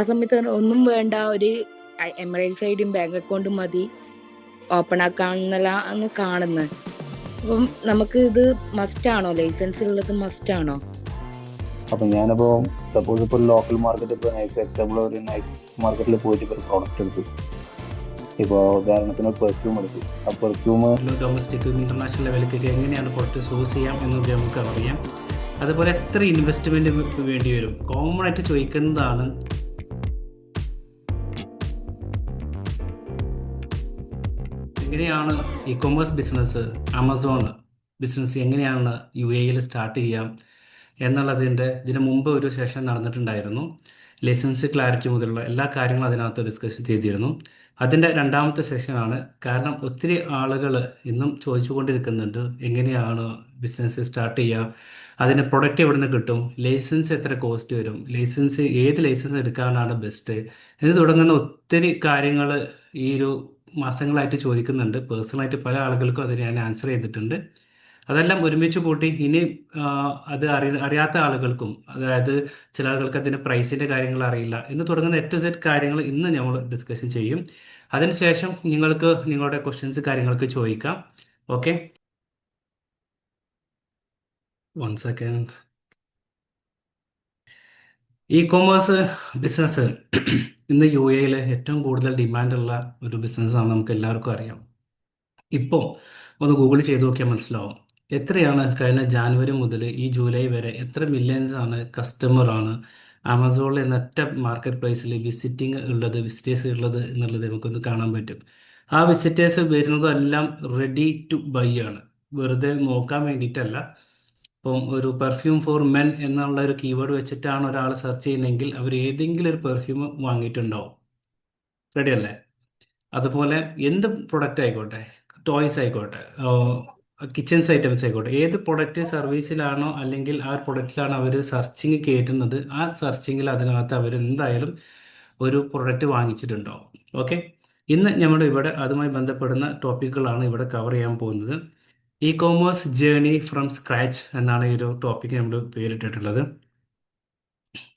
ആ സമയത്ത് ഒന്നും വേണ്ട, ഒരു എമറേറ്റ്സ് ഐഡിയും ബാങ്ക് അക്കൗണ്ടും മതി ഓപ്പൺ ആക്കാന്നല്ല കാണുന്നത്. അപ്പം നമുക്ക് ഇത് മസ്റ്റ് ആണോ? ലൈസൻസ് ഉള്ളത് മസ്റ്റ് ആണോ? അപ്പം ഞാനിപ്പോൾ സപ്പോസ് ഇപ്പോൾ ലോക്കൽ മാർക്കറ്റ്, ഇപ്പോൾ നൈഫ് എക്സാമ്പിൾ ഒരു നൈഫ് മാർക്കറ്റിൽ പോയിട്ട് ഇപ്പോൾ ഒരു പ്രോഡക്റ്റ് എടുത്തു. ഇപ്പോൾ ഉദാഹരണത്തിന് പെർഫ്യൂം എടുത്തു. ആ പെർഫ്യൂം ഡൊമസ്റ്റിക് ഇന്റർനാഷണൽ ലെവലിലേക്ക് എങ്ങനെയാണ് പ്രൊഡക്റ്റ് സോഴ്സ് ചെയ്യാം എന്നത് നമുക്ക് അറിയാം. അതുപോലെ എത്ര ഇൻവെസ്റ്റ്മെന്റ് വേണ്ടി വരും, കോമൺ ആയിട്ട് ചോദിക്കുന്നതാണ്. എങ്ങനെയാണ് E commerce business, Amazon business എങ്ങനെയാണ് UAE സ്റ്റാർട്ട് ചെയ്യാം ഇതിന് മുമ്പ് ഒരു സെഷൻ നടന്നിട്ടുണ്ടായിരുന്നു. ലൈസൻസ് ക്ലാരിറ്റി മുതലുള്ള എല്ലാ കാര്യങ്ങളും അതിനകത്ത് ഡിസ്കസ് ചെയ്തിരുന്നു. അതിൻ്റെ രണ്ടാമത്തെ സെഷനാണ്. കാരണം ഒത്തിരി ആളുകൾ ഇന്നും ചോദിച്ചുകൊണ്ടിരിക്കുന്നുണ്ട് എങ്ങനെയാണ് ബിസിനസ് സ്റ്റാർട്ട് ചെയ്യുക, അതിന് പ്രൊഡക്റ്റ് എവിടെ നിന്ന് കിട്ടും, ലൈസൻസ് എത്ര കോസ്റ്റ് വരും, ഏത് ലൈസൻസ് എടുക്കാനാണ് ബെസ്റ്റ് എന്ന് തുടങ്ങുന്ന ഒത്തിരി കാര്യങ്ങൾ ഈ ഒരു മാസങ്ങളായിട്ട് ചോദിക്കുന്നുണ്ട്. പേഴ്സണലായിട്ട് പല ആളുകൾക്കും അതിന് ഞാൻ ആൻസർ ചെയ്തിട്ടുണ്ട്. അതെല്ലാം ഒരുമിച്ച് കൂട്ടി ഇനി അത് അറിയാത്ത ആളുകൾക്കും, അതായത് ചില ആളുകൾക്ക് അതിൻ്റെ പ്രൈസിൻ്റെ കാര്യങ്ങൾ അറിയില്ല എന്ന് തുടങ്ങുന്ന A to Z കാര്യങ്ങൾ ഇന്ന് നമ്മൾ ഡിസ്കഷൻ ചെയ്യും. അതിനുശേഷം നിങ്ങൾക്ക് നിങ്ങളുടെ ക്വസ്റ്റ്യൻസ് കാര്യങ്ങൾക്ക് ചോദിക്കാം. Okay, 1 second. E commerce business ഇന്ന് UAE ഏറ്റവും കൂടുതൽ ഡിമാൻഡുള്ള ഒരു ബിസിനസ്സാണ്, നമുക്ക് എല്ലാവർക്കും അറിയാം. ഇപ്പോൾ ഒന്ന് ഗൂഗിൾ ചെയ്ത് നോക്കിയാൽ മനസ്സിലാവും എത്രയാണ് കഴിഞ്ഞ ജാനുവരി മുതൽ ഈ ജൂലൈ വരെ എത്ര മില്യൺസ് ആണ് കസ്റ്റമറാണ് ആമസോണിൽ എന്നൊറ്റ മാർക്കറ്റ് പ്ലേസിൽ വിസിറ്റേഴ്സ് ഉള്ളത് എന്നുള്ളത് നമുക്കൊന്ന് കാണാൻ പറ്റും. ആ വിസിറ്റേഴ്സ് വരുന്നതെല്ലാം റെഡി ടു ബൈ ആണ്, വെറുതെ നോക്കാൻ വേണ്ടിയിട്ടല്ല. ഇപ്പം ഒരു പെർഫ്യൂം ഫോർ മെൻ എന്നുള്ള ഒരു കീവേഡ് വെച്ചിട്ടാണ് ഒരാൾ സെർച്ച് ചെയ്യുന്നതെങ്കിൽ അവർ ഏതെങ്കിലും ഒരു പെർഫ്യൂം വാങ്ങിയിട്ടുണ്ടാവും. റെഡി അല്ലേ? അതുപോലെ എന്ത് പ്രൊഡക്റ്റ് ആയിക്കോട്ടെ, ടോയ്സ് ആയിക്കോട്ടെ, കിച്ചൺസ് ഐറ്റംസ് ആയിക്കോട്ടെ, ഏത് പ്രൊഡക്റ്റ് സർവീസിലാണോ അല്ലെങ്കിൽ ആ പ്രൊഡക്റ്റിലാണ് അവർ സെർച്ചിങ് കയറ്റുന്നത്, ആ സെർച്ചിങ്ങിൽ അതിനകത്ത് അവർ എന്തായാലും ഒരു പ്രൊഡക്റ്റ് വാങ്ങിച്ചിട്ടുണ്ടാവും. ഓക്കെ, ഇന്ന് നമ്മുടെ ഇവിടെ അതുമായി ബന്ധപ്പെടുന്ന ടോപ്പിക്കുകളാണ് ഇവിടെ കവർ ചെയ്യാൻ പോകുന്നത്. E commerce journey from scratch എന്നാണ് ഈ ഒരു ടോപ്പിക്ക് നമ്മൾ പേരിട്ടിട്ടുള്ളത്.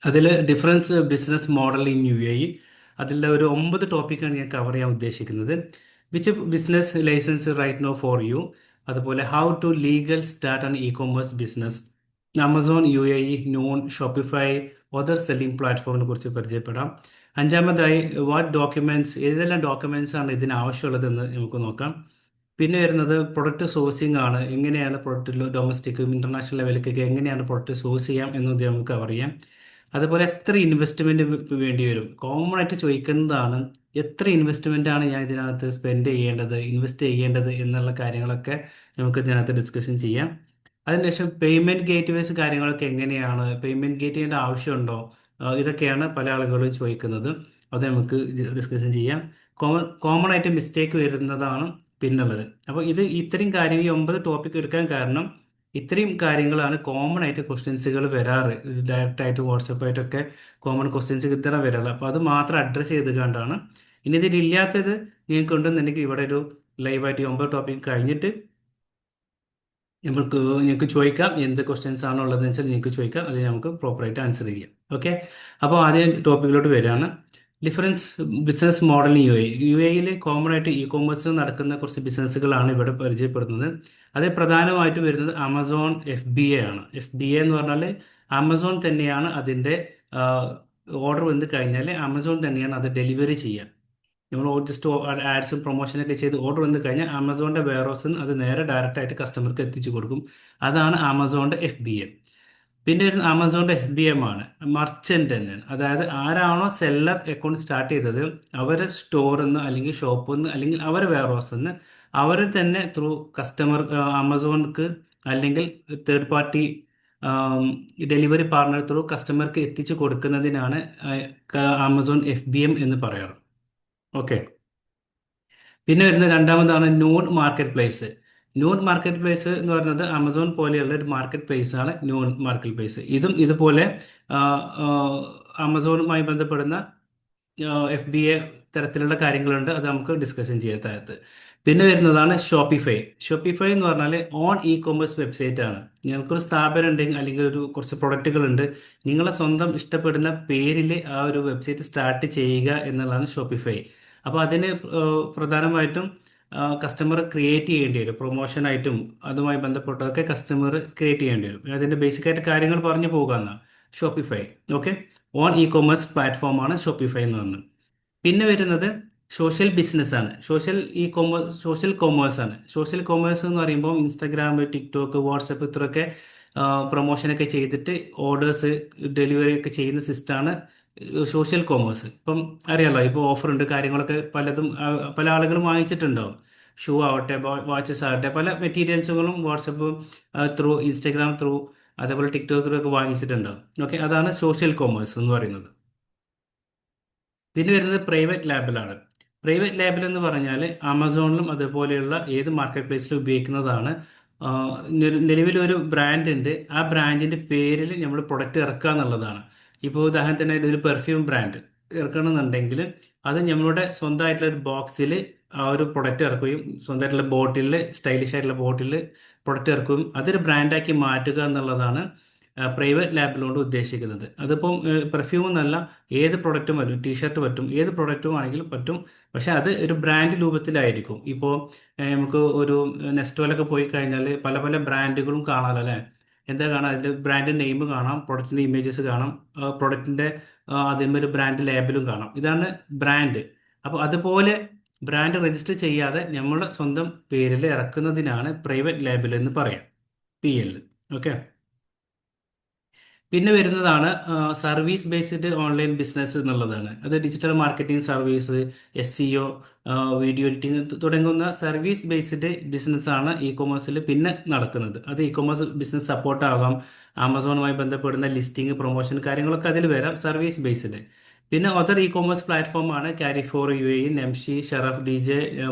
അതിൽ difference business model in UAE, അതിൽ ഒരു 9 ടോപ്പിക്കാണ് ഞാൻ കവർ ചെയ്യാൻ ഉദ്ദേശിക്കുന്നത്. Which business license right no for you, അതുപോലെ how to legal start an e commerce business, Amazon UAE, Noon, Shopify, other selling പ്ലാറ്റ്ഫോമിനെ കുറിച്ച് പരിചയപ്പെടാം. അഞ്ചാമതായി വാട്ട് ഡോക്യുമെന്റ്സ്, ഏതെല്ലാം ഡോക്യുമെന്റ്സ് ആണ് ഇതിന് ആവശ്യമുള്ളതെന്ന് നമുക്ക് നോക്കാം. പിന്നെ വരുന്നത് പ്രൊഡക്റ്റ് സോഴ്സിംഗ് ആണ്, എങ്ങനെയാണ് പ്രൊഡക്റ്റ് ഡൊമസ്റ്റിക് ഇന്റർനാഷണൽ ലെവലിലേക്ക് എങ്ങനെയാണ് പ്രൊഡക്റ്റ് സോഴ്സ് ചെയ്യാം എന്നത് നമുക്ക് കവർ ചെയ്യാം. അതുപോലെ എത്ര ഇൻവെസ്റ്റ്മെന്റ് വേണ്ടി വരും, കോമൺ ആയിട്ട് ചോദിക്കുന്നതാണ്. എത്ര ഇൻവെസ്റ്റ്മെന്റ് ആണ് ഞാൻ ഇതിനകത്ത് ഇൻവെസ്റ്റ് ചെയ്യേണ്ടത് എന്നുള്ള കാര്യങ്ങളൊക്കെ നമുക്ക് ഇതിനകത്ത് ഡിസ്കഷൻ ചെയ്യാം. അതിനുശേഷം പേയ്മെന്റ് ഗേറ്റ്വേസ് കാര്യങ്ങളൊക്കെ എങ്ങനെയാണ്, പേയ്മെന്റ് ഗേറ്റ് ചെയ്യേണ്ട ആവശ്യമുണ്ടോ, ഇതൊക്കെയാണ് പല ആളുകളും ചോദിക്കുന്നത്. അത് നമുക്ക് ഡിസ്കഷൻ ചെയ്യാം. കോമൺ ആയിട്ട് മിസ്റ്റേക്ക് വരുന്നതാണ് പിന്നുള്ളത്. അപ്പോൾ ഇത്രയും കാര്യങ്ങൾ, ഈ 9 ടോപ്പിക് എടുക്കാൻ കാരണം ഇത്രയും കാര്യങ്ങളാണ് കോമൺ ആയിട്ട് ക്വസ്റ്റ്യൻസുകൾ വരാറ്. ഡയറക്റ്റ് ആയിട്ട് വാട്സപ്പായിട്ടൊക്കെ കോമൺ ക്വസ്റ്റ്യൻസ് ഇത്ര വരാറ്. അപ്പോൾ അത് മാത്രം അഡ്രസ്സ് ചെയ്ത് കണ്ടാണ്. ഇനി ഇതിലില്ലാത്തത് നിങ്ങൾക്ക് ഉണ്ടെന്നുണ്ടെങ്കിൽ ഇവിടെ ഒരു ലൈവായിട്ട് 9 ടോപ്പിക് കഴിഞ്ഞിട്ട് നിങ്ങൾക്ക് ചോദിക്കാം. എന്ത് ക്വസ്റ്റ്യൻസ് ആണോ ഉള്ളതെന്ന് വെച്ചാൽ നിങ്ങൾക്ക് ചോദിക്കാം, അത് നമുക്ക് പ്രോപ്പറായിട്ട് ആൻസർ ചെയ്യാം. ഓക്കെ, അപ്പോൾ ആദ്യം ടോപ്പിക്കിലോട്ട് വരികയാണ്. Difference business model UAE common ആയിട്ട് ഇ കോമേഴ്സിൽ നടക്കുന്ന കുറച്ച് ബിസിനസ്സുകളാണ് ഇവിടെ പരിചയപ്പെടുന്നത്. അത് പ്രധാനമായിട്ട് വരുന്നത് ആമസോൺ FBA ആണ്. FBA എന്ന് പറഞ്ഞാൽ ആമസോൺ തന്നെയാണ് അതിൻ്റെ ഓർഡർ വന്നു കഴിഞ്ഞാൽ ആമസോൺ തന്നെയാണ് അത് ഡെലിവറി ചെയ്യുക. നമ്മൾ ജസ്റ്റ് ആഡ്സും പ്രൊമോഷനൊക്കെ ചെയ്ത് ഓർഡർ വന്നു കഴിഞ്ഞാൽ ആമസോണിൻ്റെ വെയർഹൗസിൽ നിന്ന് അത് നേരെ ഡയറക്റ്റ് ആയിട്ട് കസ്റ്റമർക്ക് എത്തിച്ചു കൊടുക്കും. അതാണ് ആമസോണിൻ്റെ FBA. പിന്നെ ഒരു ആമസോണിൻ്റെ FBM ആണ് മർച്ചൻ്റ് തന്നെയാണ്. അതായത് ആരാണോ സെല്ലർ അക്കൗണ്ട് സ്റ്റാർട്ട് ചെയ്തത് അവരെ സ്റ്റോറിൽ നിന്ന് അല്ലെങ്കിൽ ഷോപ്പിൽ നിന്ന് അല്ലെങ്കിൽ അവരെ വെയർഹൗസിൽ നിന്ന് അവർ തന്നെ ത്രൂ കസ്റ്റമർ ആമസോണിക്ക് അല്ലെങ്കിൽ third party delivery partner through കസ്റ്റമർക്ക് എത്തിച്ചു കൊടുക്കുന്നതിനാണ് ആമസോൺ FBM എന്ന് പറയാറ്. ഓക്കെ, പിന്നെ വരുന്ന രണ്ടാമതാണ് Noon market place. Noon market place എന്ന് പറയുന്നത് ആമസോൺ പോലെയുള്ള ഒരു മാർക്കറ്റ് പ്ലേസ് ആണ് നോൺ മാർക്കറ്റ് പ്ലേസ്. ഇതും ഇതുപോലെ ആമസോണുമായി ബന്ധപ്പെടുന്ന FBA തരത്തിലുള്ള കാര്യങ്ങളുണ്ട്, അത് നമുക്ക് ഡിസ്കഷൻ ചെയ്യാം താഴത്ത്. പിന്നെ വരുന്നതാണ് ഷോപ്പിഫൈ. ഷോപ്പിഫൈ എന്ന് പറഞ്ഞാൽ ഓൺ ഇ കോമേഴ്സ് വെബ്സൈറ്റ് ആണ്. നിങ്ങൾക്കൊരു സ്ഥാപനം ഉണ്ടെങ്കിൽ അല്ലെങ്കിൽ ഒരു കുറച്ച് പ്രൊഡക്റ്റുകൾ ഉണ്ട്, നിങ്ങളെ സ്വന്തം ഇഷ്ടപ്പെടുന്ന പേരിൽ ആ ഒരു വെബ്സൈറ്റ് സ്റ്റാർട്ട് ചെയ്യുക എന്നുള്ളതാണ് ഷോപ്പിഫൈ. അപ്പോൾ അതിന് പ്രധാനമായിട്ടും കസ്റ്റമർ ക്രിയേറ്റ് ചെയ്യേണ്ടി വരും, പ്രൊമോഷനായിട്ടും അതുമായി ബന്ധപ്പെട്ടതൊക്കെ കസ്റ്റമർ ക്രിയേറ്റ് ചെയ്യേണ്ടി വരും. അതിൻ്റെ ബേസിക് ആയിട്ട് കാര്യങ്ങൾ പറഞ്ഞു പോകാമെന്നാണ് Shopify. Okay, on e commerce പ്ലാറ്റ്ഫോമാണ് ഷോപ്പിഫൈ എന്ന് പറഞ്ഞത്. പിന്നെ വരുന്നത് സോഷ്യൽ ബിസിനസ് ആണ്. സോഷ്യൽ കൊമേഴ്സ് ആണ്. സോഷ്യൽ കൊമേഴ്സ് എന്ന് പറയുമ്പോൾ ഇൻസ്റ്റാഗ്രാം, ടിക്ടോക്ക്, വാട്സപ്പ് ഇത്രയൊക്കെ പ്രൊമോഷനൊക്കെ ചെയ്തിട്ട് ഓർഡേഴ്സ് ഡെലിവറി ഒക്കെ ചെയ്യുന്ന സിസ്റ്റമാണ് സോഷ്യൽ കൊമേഴ്സ്. ഇപ്പം അറിയാലോ, ഇപ്പോൾ ഓഫർ ഉണ്ട്, കാര്യങ്ങളൊക്കെ പലതും പല ആളുകളും വാങ്ങിച്ചിട്ടുണ്ടാവും. ഷൂ ആവട്ടെ, വാച്ചസ് ആവട്ടെ, പല മെറ്റീരിയൽസുകളും വാട്സപ്പ് ത്രൂ, ഇൻസ്റ്റാഗ്രാം ത്രൂ, അതേപോലെ ടിക്ടോക്ക് ത്രൂ ഒക്കെ വാങ്ങിച്ചിട്ടുണ്ടാവും. ഓക്കെ, അതാണ് സോഷ്യൽ കൊമേഴ്സ് എന്ന് പറയുന്നത്. പിന്നെ വരുന്നത് പ്രൈവറ്റ് ലാബിലാണ്. പ്രൈവറ്റ് ലാബിൽ എന്ന് പറഞ്ഞാൽ ആമസോണിലും അതുപോലെയുള്ള ഏത് മാർക്കറ്റ് പ്ലേസിലും ഉപയോഗിക്കുന്നതാണ്. നിലവിലൊരു ബ്രാൻഡ് ഉണ്ട്, ആ ബ്രാൻഡിന്റെ പേരിൽ നമ്മൾ പ്രൊഡക്റ്റ് ഇറക്കുക എന്നുള്ളതാണ്. ഇപ്പോൾ ഉദാഹരണത്തിന് ഒരു പെർഫ്യൂം ബ്രാൻഡ് ഇറക്കണമെന്നുണ്ടെങ്കിൽ അത് നമ്മളുടെ സ്വന്തമായിട്ടുള്ള ഒരു ബോക്സിൽ ആ ഒരു പ്രൊഡക്റ്റ് ഇറക്കുകയും സ്വന്തമായിട്ടുള്ള ബോട്ടിലിൽ, സ്റ്റൈലിഷ് ആയിട്ടുള്ള ബോട്ടിലിൽ പ്രൊഡക്റ്റ് ഇറക്കുകയും അതൊരു ബ്രാൻഡാക്കി മാറ്റുക എന്നുള്ളതാണ് പ്രൈവറ്റ് ലാബിലോട് ഉദ്ദേശിക്കുന്നത്. അതിപ്പം പെർഫ്യൂം എന്നല്ല, ഏത് പ്രൊഡക്റ്റും പറ്റും, ടീഷർട്ട് പറ്റും, ഏത് പ്രൊഡക്റ്റും ആണെങ്കിലും പറ്റും. പക്ഷെ അത് ഒരു ബ്രാൻഡ് രൂപത്തിലായിരിക്കും. ഇപ്പോൾ നമുക്ക് ഒരു നെസ്റ്റോയിലൊക്കെ പോയി കഴിഞ്ഞാൽ പല പല ബ്രാൻഡുകളും കാണാമല്ലോ അല്ലേ. എന്താ കാണാം, അതിൽ ബ്രാൻഡ് നെയിം കാണാം, പ്രൊഡക്റ്റിന്റെ ഇമേജസ് കാണാം, പ്രൊഡക്റ്റിന്റെ അതിന്മേൽ ഒരു ബ്രാൻഡ് ലേബലും കാണാം. ഇതാണ് ബ്രാൻഡ്. അപ്പോൾ അതുപോലെ ബ്രാൻഡ് രജിസ്റ്റർ ചെയ്യാതെ നമ്മുടെ സ്വന്തം പേരിൽ ഇറക്കുന്നതിനാണ് പ്രൈവറ്റ് ലേബൽ എന്ന് പറയാം, PL. ഓക്കെ, പിന്നെ വരുന്നതാണ് സർവീസ് ബേസ്ഡ് ഓൺലൈൻ ബിസിനസ് എന്നുള്ളതാണ്. അത് digital marketing service, SEO, video editing തുടങ്ങുന്ന സർവീസ് ബേസ്ഡ് ബിസിനസ് ആണ് ഇ കൊമേഴ്സിൽ പിന്നെ നടക്കുന്നത്. അത് ഇ കൊമേഴ്സ് ബിസിനസ് സപ്പോർട്ട് ആകാം, ആമസോണുമായി ബന്ധപ്പെടുന്ന ലിസ്റ്റിംഗ്, പ്രൊമോഷൻ കാര്യങ്ങളൊക്കെ അതിൽ വരാം, സർവീസ് ബേസ്ഡ്. പിന്നെ അതർ ഇ കൊമേഴ്സ് പ്ലാറ്റ്ഫോം ആണ് Carrefour UAE, Namshi, Sharaf DJ,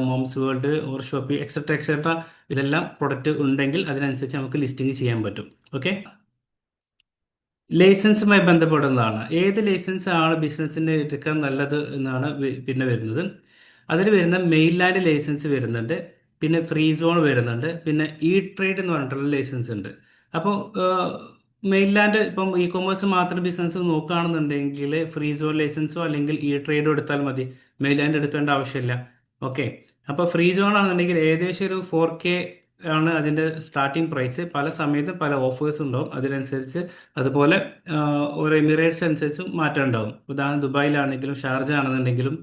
Mums World, or ഷോപ്പി, എക്സെട്ര എക്സെട്ര. ഇതെല്ലാം പ്രൊഡക്റ്റ് ഉണ്ടെങ്കിൽ അതിനനുസരിച്ച് നമുക്ക് ലിസ്റ്റിംഗ് ചെയ്യാൻ പറ്റും. ഓക്കെ, ലൈസൻസുമായി ബന്ധപ്പെടുന്നതാണ്. ഏത് ലൈസൻസ് ആണ് ബിസിനസ്സിന് എടുക്കാൻ നല്ലത് എന്നാണ് പിന്നെ വരുന്നത്. അതിൽ വരുന്ന മെയിൻലാൻഡ് ലൈസൻസ് വരുന്നുണ്ട്, പിന്നെ ഫ്രീ സോൺ വരുന്നുണ്ട്, പിന്നെ ട്രേഡ് എന്ന് പറഞ്ഞിട്ടുള്ള ലൈസൻസ് ഉണ്ട്. അപ്പോൾ മെയിൻലാൻഡ് ഇപ്പം ഇ കൊമേഴ്സ് മാത്രം ബിസിനസ് നോക്കുകയാണെന്നുണ്ടെങ്കിൽ ഫ്രീ സോൺ ലൈസൻസോ അല്ലെങ്കിൽ ട്രേഡോ എടുത്താൽ മതി, മെയിൻലാൻഡ് എടുക്കേണ്ട ആവശ്യമില്ല. ഓക്കെ, അപ്പോൾ ഫ്രീ സോൺ ആണെന്നുണ്ടെങ്കിൽ ഏകദേശം ഒരു 4K ആണ് അതിൻ്റെ സ്റ്റാർട്ടിംഗ് പ്രൈസ്. പല സമയത്തും പല ഓഫേഴ്സ് ഉണ്ടാവും, അതിനനുസരിച്ച്. അതുപോലെ ഓരോ എമിറേറ്റ്സ് അനുസരിച്ചും മാറ്റം ഉണ്ടാവും. ഉദാഹരണം ദുബായിലാണെങ്കിലും ഷാർജ ആണെന്നുണ്ടെങ്കിലും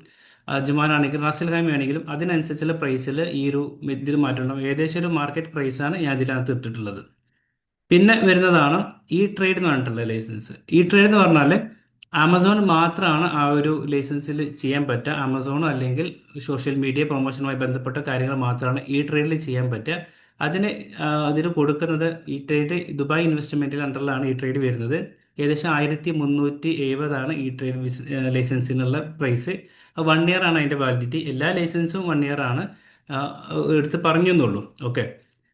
അജ്മാൻ ആണെങ്കിലും റാസൽ ഖൈമ ആണെങ്കിലും അതിനനുസരിച്ചുള്ള പ്രൈസിൽ ഈ ഒരു ഇതിൽ മാറ്റം ഉണ്ടാവും. ഏകദേശം ഒരു മാർക്കറ്റ് പ്രൈസാണ് ഞാൻ ഇതിനകത്ത് ഇട്ടിട്ടുള്ളത്. പിന്നെ വരുന്നതാണ് ട്രേഡ് എന്ന് പറഞ്ഞിട്ടുള്ള ലൈസൻസ്. ട്രേഡ് എന്ന് പറഞ്ഞാൽ ആമസോൺ മാത്രമാണ് ആ ഒരു ലൈസൻസിൽ ചെയ്യാൻ പറ്റുക. ആമസോണോ അല്ലെങ്കിൽ സോഷ്യൽ മീഡിയ പ്രൊമോഷനുമായി ബന്ധപ്പെട്ട കാര്യങ്ങൾ മാത്രമാണ് ട്രേഡിൽ ചെയ്യാൻ പറ്റുക. അതിന് കൊടുക്കുന്നത് ട്രേഡ് ദുബായ് ഇൻവെസ്റ്റ്മെന്റിൽ അണ്ടറിലാണ് ട്രേഡ് വരുന്നത്. ഏകദേശം 1370 ട്രേഡ് ലൈസൻസിനുള്ള പ്രൈസ്. 1 ഇയർ ആണ് അതിന്റെ വാലിഡിറ്റി. എല്ലാ ലൈസൻസും 1 ഇയർ ആണ്, എടുത്ത് പറഞ്ഞു എന്നുള്ളൂ. ഓക്കെ,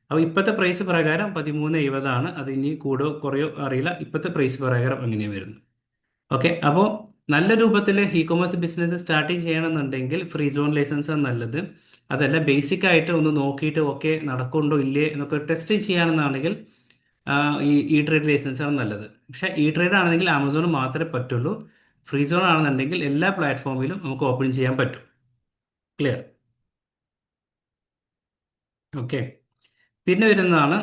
അപ്പോൾ ഇപ്പോഴത്തെ പ്രൈസ് പ്രകാരം 1370 അത് ഇനി കൂടോ കുറയോ അറിയില്ല. ഇപ്പോഴത്തെ പ്രൈസ് പ്രകാരം അങ്ങനെയാണ് വരുന്നത്. ഓക്കെ, അപ്പോൾ നല്ല രൂപത്തിൽ ഇ കൊമേഴ്സ് ബിസിനസ് സ്റ്റാർട്ട് ചെയ്യണമെന്നുണ്ടെങ്കിൽ ഫ്രീ സോൺ ലൈസൻസ് ആണ് നല്ലത്. അതല്ല, ബേസിക് ആയിട്ട് ഒന്ന് നോക്കിയിട്ട് ഓക്കെ നടക്കുന്നുണ്ടോ ഇല്ലേ എന്നൊക്കെ ടെസ്റ്റ് ചെയ്യാനെന്നാണെങ്കിൽ ട്രേഡ് ലൈസൻസ് ആണ് നല്ലത്. പക്ഷേ ട്രേഡ് ആണെങ്കിൽ ആമസോൺ മാത്രമേ പറ്റുള്ളൂ. ഫ്രീ സോൺ ആണെന്നുണ്ടെങ്കിൽ എല്ലാ പ്ലാറ്റ്ഫോമിലും നമുക്ക് ഓപ്പൺ ചെയ്യാൻ പറ്റും. ക്ലിയർ? ഓക്കെ, പിന്നെ വരുന്നതാണ്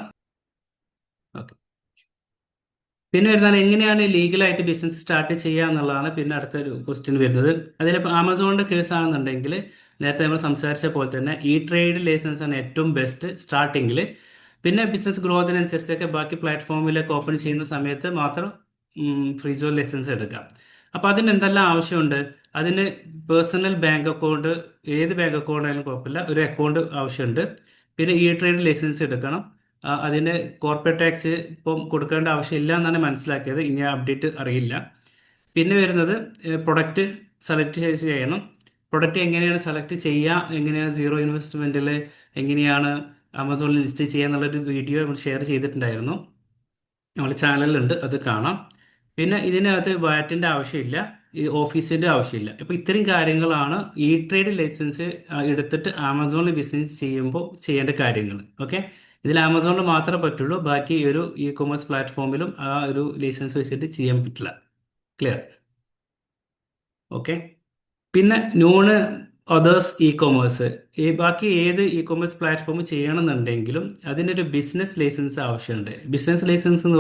എങ്ങനെയാണ് ലീഗലായിട്ട് ബിസിനസ് സ്റ്റാർട്ട് ചെയ്യുക എന്നുള്ളതാണ് പിന്നെ അടുത്തൊരു ക്വസ്റ്റ്യൻ വരുന്നത്. അതിലിപ്പോൾ ആമസോണിന്റെ കേസ് ആണെന്നുണ്ടെങ്കിൽ നേരത്തെ നമ്മൾ സംസാരിച്ച പോലെ തന്നെ ട്രേഡ് ലൈസൻസ് ആണ് ഏറ്റവും ബെസ്റ്റ് സ്റ്റാർട്ടിങ്ങിൽ. പിന്നെ ബിസിനസ് ഗ്രോത്തിനനുസരിച്ചൊക്കെ ബാക്കി പ്ലാറ്റ്ഫോമിലൊക്കെ ഓപ്പൺ ചെയ്യുന്ന സമയത്ത് മാത്രം ഫ്രീ സോൺ ലൈസൻസ് എടുക്കാം. അപ്പോൾ അതിന് എന്തെല്ലാം ആവശ്യമുണ്ട്? അതിന് പേഴ്സണൽ ബാങ്ക് അക്കൗണ്ട്, ഏത് ബാങ്ക് അക്കൗണ്ട് ആയാലും കുഴപ്പമില്ല, ഒരു അക്കൗണ്ട് ആവശ്യമുണ്ട്. പിന്നെ ട്രേഡ് ലൈസൻസ് എടുക്കണം. അതിന് കോർപ്പറേറ്റ് ടാക്സ് ഇപ്പം കൊടുക്കേണ്ട ആവശ്യമില്ല എന്നാണ് മനസ്സിലാക്കിയത്. ഇനി അപ്ഡേറ്റ് അറിയില്ല. പിന്നെ വരുന്നത് പ്രൊഡക്റ്റ് സെലക്ട് ചെയ്യണം. പ്രൊഡക്റ്റ് എങ്ങനെയാണ് സെലക്ട് ചെയ്യുക, എങ്ങനെയാണ് സീറോ ഇൻവെസ്റ്റ്മെന്റിൽ എങ്ങനെയാണ് ആമസോണിൽ ലിസ്റ്റ് ചെയ്യുക എന്നുള്ളൊരു വീഡിയോ നമ്മൾ ഷെയർ ചെയ്തിട്ടുണ്ടായിരുന്നു, നമ്മുടെ ചാനലിലുണ്ട്, അത് കാണാം. പിന്നെ ഇതിനകത്ത് വാറ്റിൻ്റെ ആവശ്യമില്ല. ഈ ഓഫീസിൻ്റെ ആവശ്യമില്ല. അപ്പോൾ ഇത്രയും കാര്യങ്ങളാണ് ഇ ട്രേഡ് ലൈസൻസ് എടുത്തിട്ട് ആമസോണിൽ ബിസിനസ് ചെയ്യുമ്പോൾ ചെയ്യേണ്ട കാര്യങ്ങൾ. ഓക്കെ, ഇതിൽ ആമസോണിൽ മാത്രമേ പറ്റുള്ളൂ, ബാക്കി ഒരു ഇ കൊമേഴ്സ് പ്ലാറ്റ്ഫോമിലും ആ ഒരു ലൈസൻസ് വെച്ചിട്ട് ചെയ്യാൻ പറ്റില്ല. ക്ലിയർ? ഓക്കെ. പിന്നെ നോണ് അതേഴ്സ് ഇ കൊമേഴ്സ്, ഈ ബാക്കി ഏത് ഇ കൊമേഴ്സ് പ്ലാറ്റ്ഫോം ചെയ്യണമെന്നുണ്ടെങ്കിലും അതിനൊരു ബിസിനസ് ലൈസൻസ് ആവശ്യമുണ്ട്. ബിസിനസ് ലൈസൻസ് എന്ന്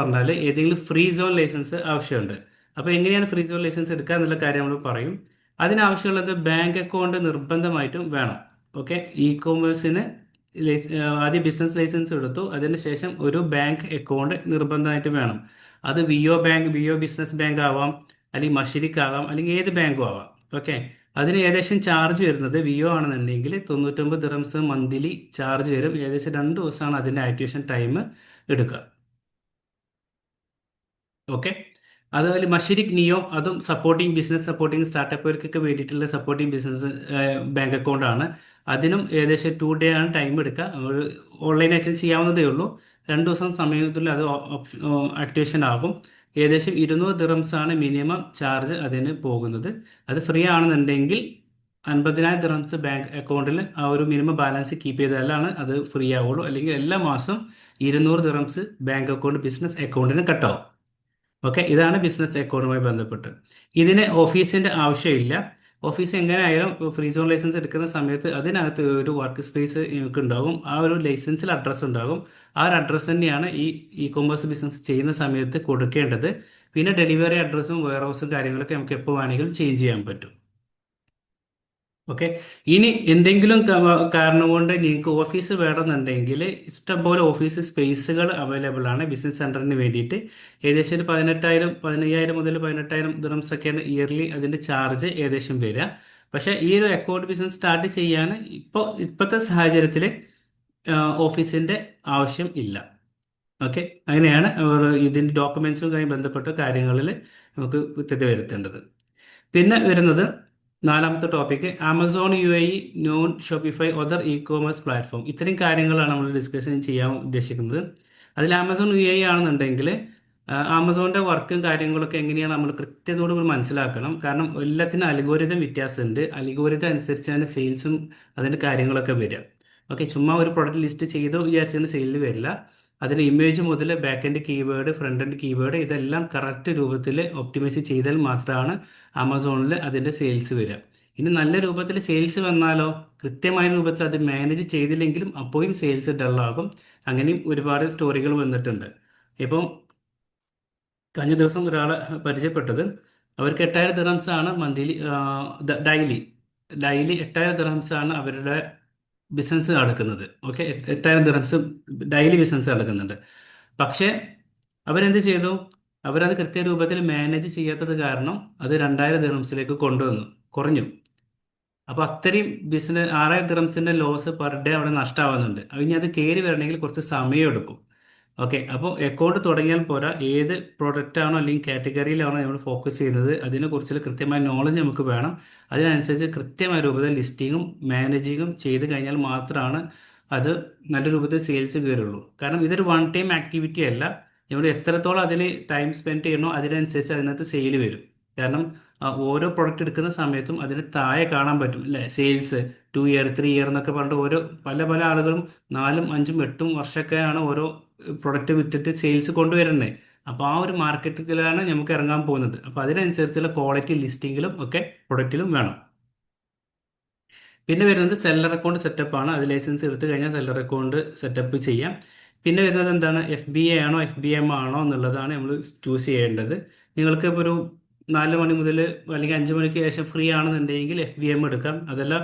പറഞ്ഞാൽ ഏതെങ്കിലും ഫ്രീ സോൺ ലൈസൻസ് ആവശ്യമുണ്ട്. അപ്പോൾ എങ്ങനെയാണ് ഫ്രീ സോൺ ലൈസൻസ് എടുക്കുക എന്നുള്ള കാര്യം നമ്മൾ പറയും. അതിനാവശ്യമുള്ളത് ബാങ്ക് അക്കൗണ്ട് നിർബന്ധമായിട്ടും വേണം. ഓക്കെ, ഇ കൊമേഴ്സിന് ആദ്യം ബിസിനസ് ലൈസൻസ് എടുത്തു, അതിനുശേഷം ഒരു ബാങ്ക് അക്കൗണ്ട് നിർബന്ധമായിട്ട് വേണം. അത് വിഒ ബിസിനസ് ബാങ്ക് ആവാം, അല്ലെങ്കിൽ മഷിരിക്ക് ആവാം, അല്ലെങ്കിൽ ഏത് ബാങ്കും ആവാം. ഓക്കെ, അതിന് ഏകദേശം ചാർജ് വരുന്നത് വിഒ ആണെന്നുണ്ടെങ്കിൽ 99 ദിറംസ് മന്ത്ലി ചാർജ് വരും. ഏകദേശം 2 ദിവസമാണ് അതിൻ്റെ ആക്ടിവേഷൻ ടൈം എടുക്കുക. ഓക്കെ, അതുപോലെ മഷരിക് നിയോ, അതും ബിസിനസ് സപ്പോർട്ടിങ് സ്റ്റാർട്ടപ്പുകൾക്കൊക്കെ വേണ്ടിയിട്ടുള്ള സപ്പോർട്ടിങ് ബിസിനസ് ബാങ്ക് അക്കൗണ്ട് ആണ്. അതിനും ഏകദേശം 2 ഡേ ആണ് ടൈം എടുക്കുക. ഓൺലൈനായിട്ട് ചെയ്യാവുന്നതേ ഉള്ളൂ. 2 ദിവസം സമയത്തിൽ അത് ആക്ടിവേഷൻ ആകും. ഏകദേശം 200 ദിറംസ് ആണ് മിനിമം ചാർജ് അതിന് പോകുന്നത്. അത് ഫ്രീ ആണെന്നുണ്ടെങ്കിൽ 50,000 ദിറംസ് ബാങ്ക് അക്കൗണ്ടിൽ ആ ഒരു മിനിമം ബാലൻസ് കീപ്പ് ചെയ്താലാണ് അത് ഫ്രീ ആവുള്ളൂ. അല്ലെങ്കിൽ എല്ലാ മാസം 200 ദിറംസ് ബാങ്ക് അക്കൗണ്ട് ബിസിനസ് അക്കൗണ്ടിന് കട്ടാവും. ഓക്കെ, ഇതാണ് ബിസിനസ് അക്കൗണ്ടുമായി ബന്ധപ്പെട്ട്. ഇതിന് ഓഫീസിൻ്റെ ആവശ്യമില്ല. ഓഫീസ് എങ്ങനെ ആയാലും ഫ്രീ സോൺ ലൈസൻസ് എടുക്കുന്ന സമയത്ത് അതിനകത്ത് ഒരു വർക്ക് സ്പേസ് നിങ്ങൾക്ക് ഉണ്ടാകും. ആ ഒരു ലൈസൻസിൽ അഡ്രസ്സ് ഉണ്ടാകും. ആ ഒരു അഡ്രസ്സ് തന്നെയാണ് ഈ ഇ കൊമേഴ്സ് ബിസിനസ് ചെയ്യുന്ന സമയത്ത് കൊടുക്കേണ്ടത്. പിന്നെ ഡെലിവറി അഡ്രസ്സും വെയർ ഹൗസും കാര്യങ്ങളൊക്കെ നമുക്ക് എപ്പോൾ വേണമെങ്കിലും ചേഞ്ച് ചെയ്യാൻ പറ്റും. ഓക്കെ, ഇനി എന്തെങ്കിലും കാരണം കൊണ്ട് നിങ്ങൾക്ക് ഓഫീസ് വേണമെന്നുണ്ടെങ്കിൽ ഇഷ്ടംപോലെ ഓഫീസ് സ്പേസുകൾ അവൈലബിൾ ആണ് ബിസിനസ് സെൻറ്ററിന് വേണ്ടിയിട്ട്. ഏകദേശം ഒരു 15,000 മുതൽ 18,000 ദിറംസ് ഒക്കെയാണ് ഇയർലി അതിൻ്റെ ചാർജ് ഏകദേശം വരിക. പക്ഷേ ഈ ഒരു അക്കൗണ്ട് ബിസിനസ് സ്റ്റാർട്ട് ചെയ്യാൻ ഇപ്പോഴത്തെ സാഹചര്യത്തിൽ ഓഫീസിൻ്റെ ആവശ്യം ഇല്ല. ഓക്കെ, അങ്ങനെയാണ് ഇതിൻ്റെ ഡോക്യുമെൻസുമായി ബന്ധപ്പെട്ട കാര്യങ്ങളിൽ നമുക്ക് കൃത്യത വരുത്തേണ്ടത്. പിന്നെ വരുന്നത് 4ാമത്തെ topic Amazon UAE, Noon Shopify, other e commerce platform. ഇത്രയും കാര്യങ്ങളാണ് നമ്മൾ ഡിസ്കഷൻ ചെയ്യാൻ ഉദ്ദേശിക്കുന്നത്. അതിൽ ആമസോൺ UAE ആണെന്നുണ്ടെങ്കിൽ ആമസോണിൻ്റെ വർക്കും കാര്യങ്ങളൊക്കെ എങ്ങനെയാണ് നമ്മൾ കൃത്യതയോട് കൂടി മനസ്സിലാക്കണം. കാരണം എല്ലാത്തിനും അൽഗോരിതം വ്യത്യാസമുണ്ട്. അൽഗോരിതം അനുസരിച്ചാണ് സെയിൽസും അതിൻ്റെ കാര്യങ്ങളൊക്കെ വരിക. ഓക്കെ, ചുമ്മാ ഒരു പ്രൊഡക്റ്റ് ലിസ്റ്റ് ചെയ്തോ വിചാരിച്ചതിന് സെയിലിൽ വരില്ല. അതിന് ഇമേജ് മുതൽ back end keyword, front end keyword, ഇതെല്ലാം കറക്റ്റ് രൂപത്തിൽ ഒപ്റ്റിമൈസ് ചെയ്താൽ മാത്രമാണ് ആമസോണിൽ അതിൻ്റെ സെയിൽസ് വരിക. ഇനി നല്ല രൂപത്തിൽ സെയിൽസ് വന്നാലോ, കൃത്യമായ രൂപത്തിൽ അത് മാനേജ് ചെയ്തില്ലെങ്കിലും അപ്പോഴും സെയിൽസ് ഡള്ളാകും. അങ്ങനെയും ഒരുപാട് സ്റ്റോറികൾ വന്നിട്ടുണ്ട്. ഇപ്പം കഴിഞ്ഞ ദിവസം ഒരാളെ പരിചയപ്പെട്ടത്, അവർക്ക് 8,000 ദിറംസ് ആണ് മന്ത്ലി ഡെയിലി 8,000 ദിറംസ് ആണ് അവരുടെ ബിസിനസ് നടക്കുന്നത്. ഓക്കെ, 8,000 ദിറംസ് ഡെയിലി ബിസിനസ് നടക്കുന്നുണ്ട്. പക്ഷേ അവരെന്ത് ചെയ്തു? അവരത് കൃത്യരൂപത്തിൽ മാനേജ് ചെയ്യാത്തത് കാരണം അത് 2,000 ദിറംസിലേക്ക് കൊണ്ടുവന്നു, കുറഞ്ഞു. അപ്പോൾ അത്രയും 6,000 ദിറംസിൻ്റെ ലോസ് പെർ ഡേ അവിടെ നഷ്ടമാവുന്നുണ്ട്. ഇനി അത് കയറി വരണമെങ്കിൽ കുറച്ച് സമയം എടുക്കും. ഓക്കെ, അപ്പോൾ അക്കൗണ്ട് തുടങ്ങിയാൽ പോരാ, ഏത് പ്രൊഡക്റ്റാണോ അല്ലെങ്കിൽ കാറ്റഗറിയിലാണോ നമ്മൾ ഫോക്കസ് ചെയ്യുന്നത് അതിനെക്കുറിച്ചുള്ള കൃത്യമായ നോളജ് നമുക്ക് വേണം. അതിനനുസരിച്ച് കൃത്യമായ രൂപത്തിൽ ലിസ്റ്റിങ്ങും മാനേജിങ്ങും ചെയ്ത് കഴിഞ്ഞാൽ മാത്രമാണ് അത് നല്ല രൂപത്തിൽ സെയിൽസ് കയറുള്ളൂ. കാരണം ഇതൊരു വൺ ടൈം ആക്ടിവിറ്റി അല്ല. നമ്മൾ എത്രത്തോളം അതിൽ ടൈം സ്പെൻഡ് ചെയ്യണോ അതിനനുസരിച്ച് അതിനകത്ത് സെയിൽ വരും. കാരണം ഓരോ പ്രൊഡക്റ്റ് എടുക്കുന്ന സമയത്തും അതിന് താഴെ കാണാൻ പറ്റും അല്ലേ, സെയിൽസ് 2 ഇയർ 3 ഇയർ എന്നൊക്കെ പറഞ്ഞിട്ട് ഓരോ പല ആളുകളും 4, 5, 8 വർഷമൊക്കെയാണ് ഓരോ പ്രൊഡക്റ്റ് വിറ്റിട്ട് സെയിൽസ് കൊണ്ടുവരുന്നത്. അപ്പോൾ ആ ഒരു മാർക്കറ്റിലാണ് നമുക്ക് ഇറങ്ങാൻ പോകുന്നത്. അപ്പോൾ അതിനനുസരിച്ചുള്ള ക്വാളിറ്റി ലിസ്റ്റിങ്ങിലും ഒക്കെ പ്രൊഡക്റ്റിലും വേണം. പിന്നെ വരുന്നത് സെല്ലർ അക്കൗണ്ട് സെറ്റപ്പ് ആണ്. അത് ലൈസൻസ് എടുത്തു കഴിഞ്ഞാൽ സെല്ലർ അക്കൗണ്ട് സെറ്റപ്പ് ചെയ്യാം. പിന്നെ വരുന്നത് എന്താണ്, FBA ആണോ FBM ആണോ എന്നുള്ളതാണ് നമ്മൾ ചൂസ് ചെയ്യേണ്ടത്. നിങ്ങൾക്ക് ഇപ്പോൾ ഒരു 4 മണി മുതൽ അല്ലെങ്കിൽ 5 മണിക്ക് ശേഷം ഫ്രീ ആണെന്നുണ്ടെങ്കിൽ FBM എടുക്കാം. അതല്ല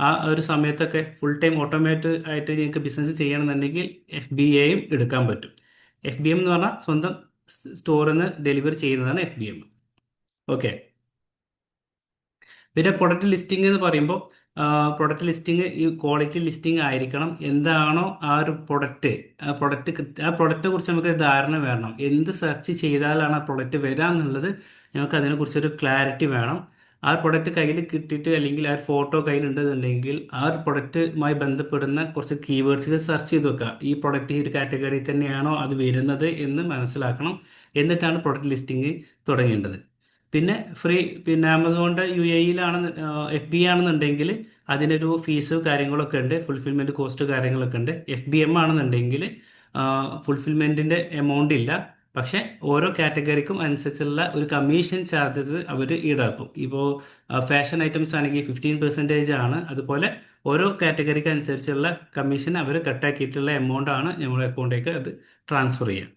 ആ ഒരു സമയത്തൊക്കെ ഫുൾ ടൈം ഓട്ടോമേറ്റ് ആയിട്ട് നിങ്ങൾക്ക് ബിസിനസ് ചെയ്യണമെന്നുണ്ടെങ്കിൽ FBAയും എടുക്കാൻ പറ്റും. FBM എന്ന് പറഞ്ഞാൽ സ്വന്തം സ്റ്റോറിൽ നിന്ന് ഡെലിവറി ചെയ്യുന്നതാണ് FBM. ഓക്കെ, പിന്നെ പ്രൊഡക്റ്റ് ലിസ്റ്റിംഗ് എന്ന് പറയുമ്പോൾ പ്രൊഡക്റ്റ് ലിസ്റ്റിംഗ് ഈ ക്വാളിറ്റി ലിസ്റ്റിംഗ് ആയിരിക്കണം. എന്താണോ ആ ഒരു പ്രൊഡക്റ്റ്, ആ പ്രൊഡക്റ്റിനെ കുറിച്ച് നമുക്ക് ധാരണ വേണം. എന്ത് സെർച്ച് ചെയ്താലാണ് ആ പ്രൊഡക്റ്റ് വരിക എന്നുള്ളത് ഞങ്ങൾക്ക് അതിനെക്കുറിച്ചൊരു ക്ലാരിറ്റി വേണം. ആ പ്രൊഡക്റ്റ് കയ്യിൽ കിട്ടിയിട്ട് അല്ലെങ്കിൽ ആ ഫോട്ടോ കയ്യിലുണ്ടെന്നുണ്ടെങ്കിൽ ആ ഒരു പ്രൊഡക്റ്റുമായി ബന്ധപ്പെടുന്ന കുറച്ച് കീവേഡ്സുകൾ സെർച്ച് ചെയ്ത് വെക്കുക. ഈ പ്രൊഡക്റ്റ് ഈ ഒരു കാറ്റഗറി തന്നെയാണോ അത് വരുന്നത് എന്ന് മനസ്സിലാക്കണം. എന്നിട്ടാണ് പ്രൊഡക്റ്റ് ലിസ്റ്റിംഗ് തുടങ്ങേണ്ടത്. പിന്നെ പിന്നെ ആമസോണിൻ്റെ UAE-യിലാണ്, FBA ആണെന്നുണ്ടെങ്കിൽ അതിനൊരു ഫീസ് കാര്യങ്ങളൊക്കെ ഉണ്ട്, ഫുൾഫിൽമെൻറ്റ് കോസ്റ്റ് കാര്യങ്ങളൊക്കെ ഉണ്ട്. FBM ആണെന്നുണ്ടെങ്കിൽ ഫുൾഫിൽമെൻറ്റിൻ്റെ എമൗണ്ട് ഇല്ല, പക്ഷേ ഓരോ കാറ്റഗറിക്കും അനുസരിച്ചുള്ള ഒരു കമ്മീഷൻ ചാർജസ് അവർ ഈടാക്കും. ഇപ്പോൾ ഫാഷൻ ഐറ്റംസ് ആണെങ്കിൽ 15% ആണ്. അതുപോലെ ഓരോ കാറ്റഗറിക്ക് അനുസരിച്ചുള്ള കമ്മീഷൻ അവർ കട്ടാക്കിയിട്ടുള്ള എമൗണ്ട് ആണ് നമ്മുടെ അക്കൗണ്ടിലേക്ക് അത് ട്രാൻസ്ഫർ ചെയ്യുക.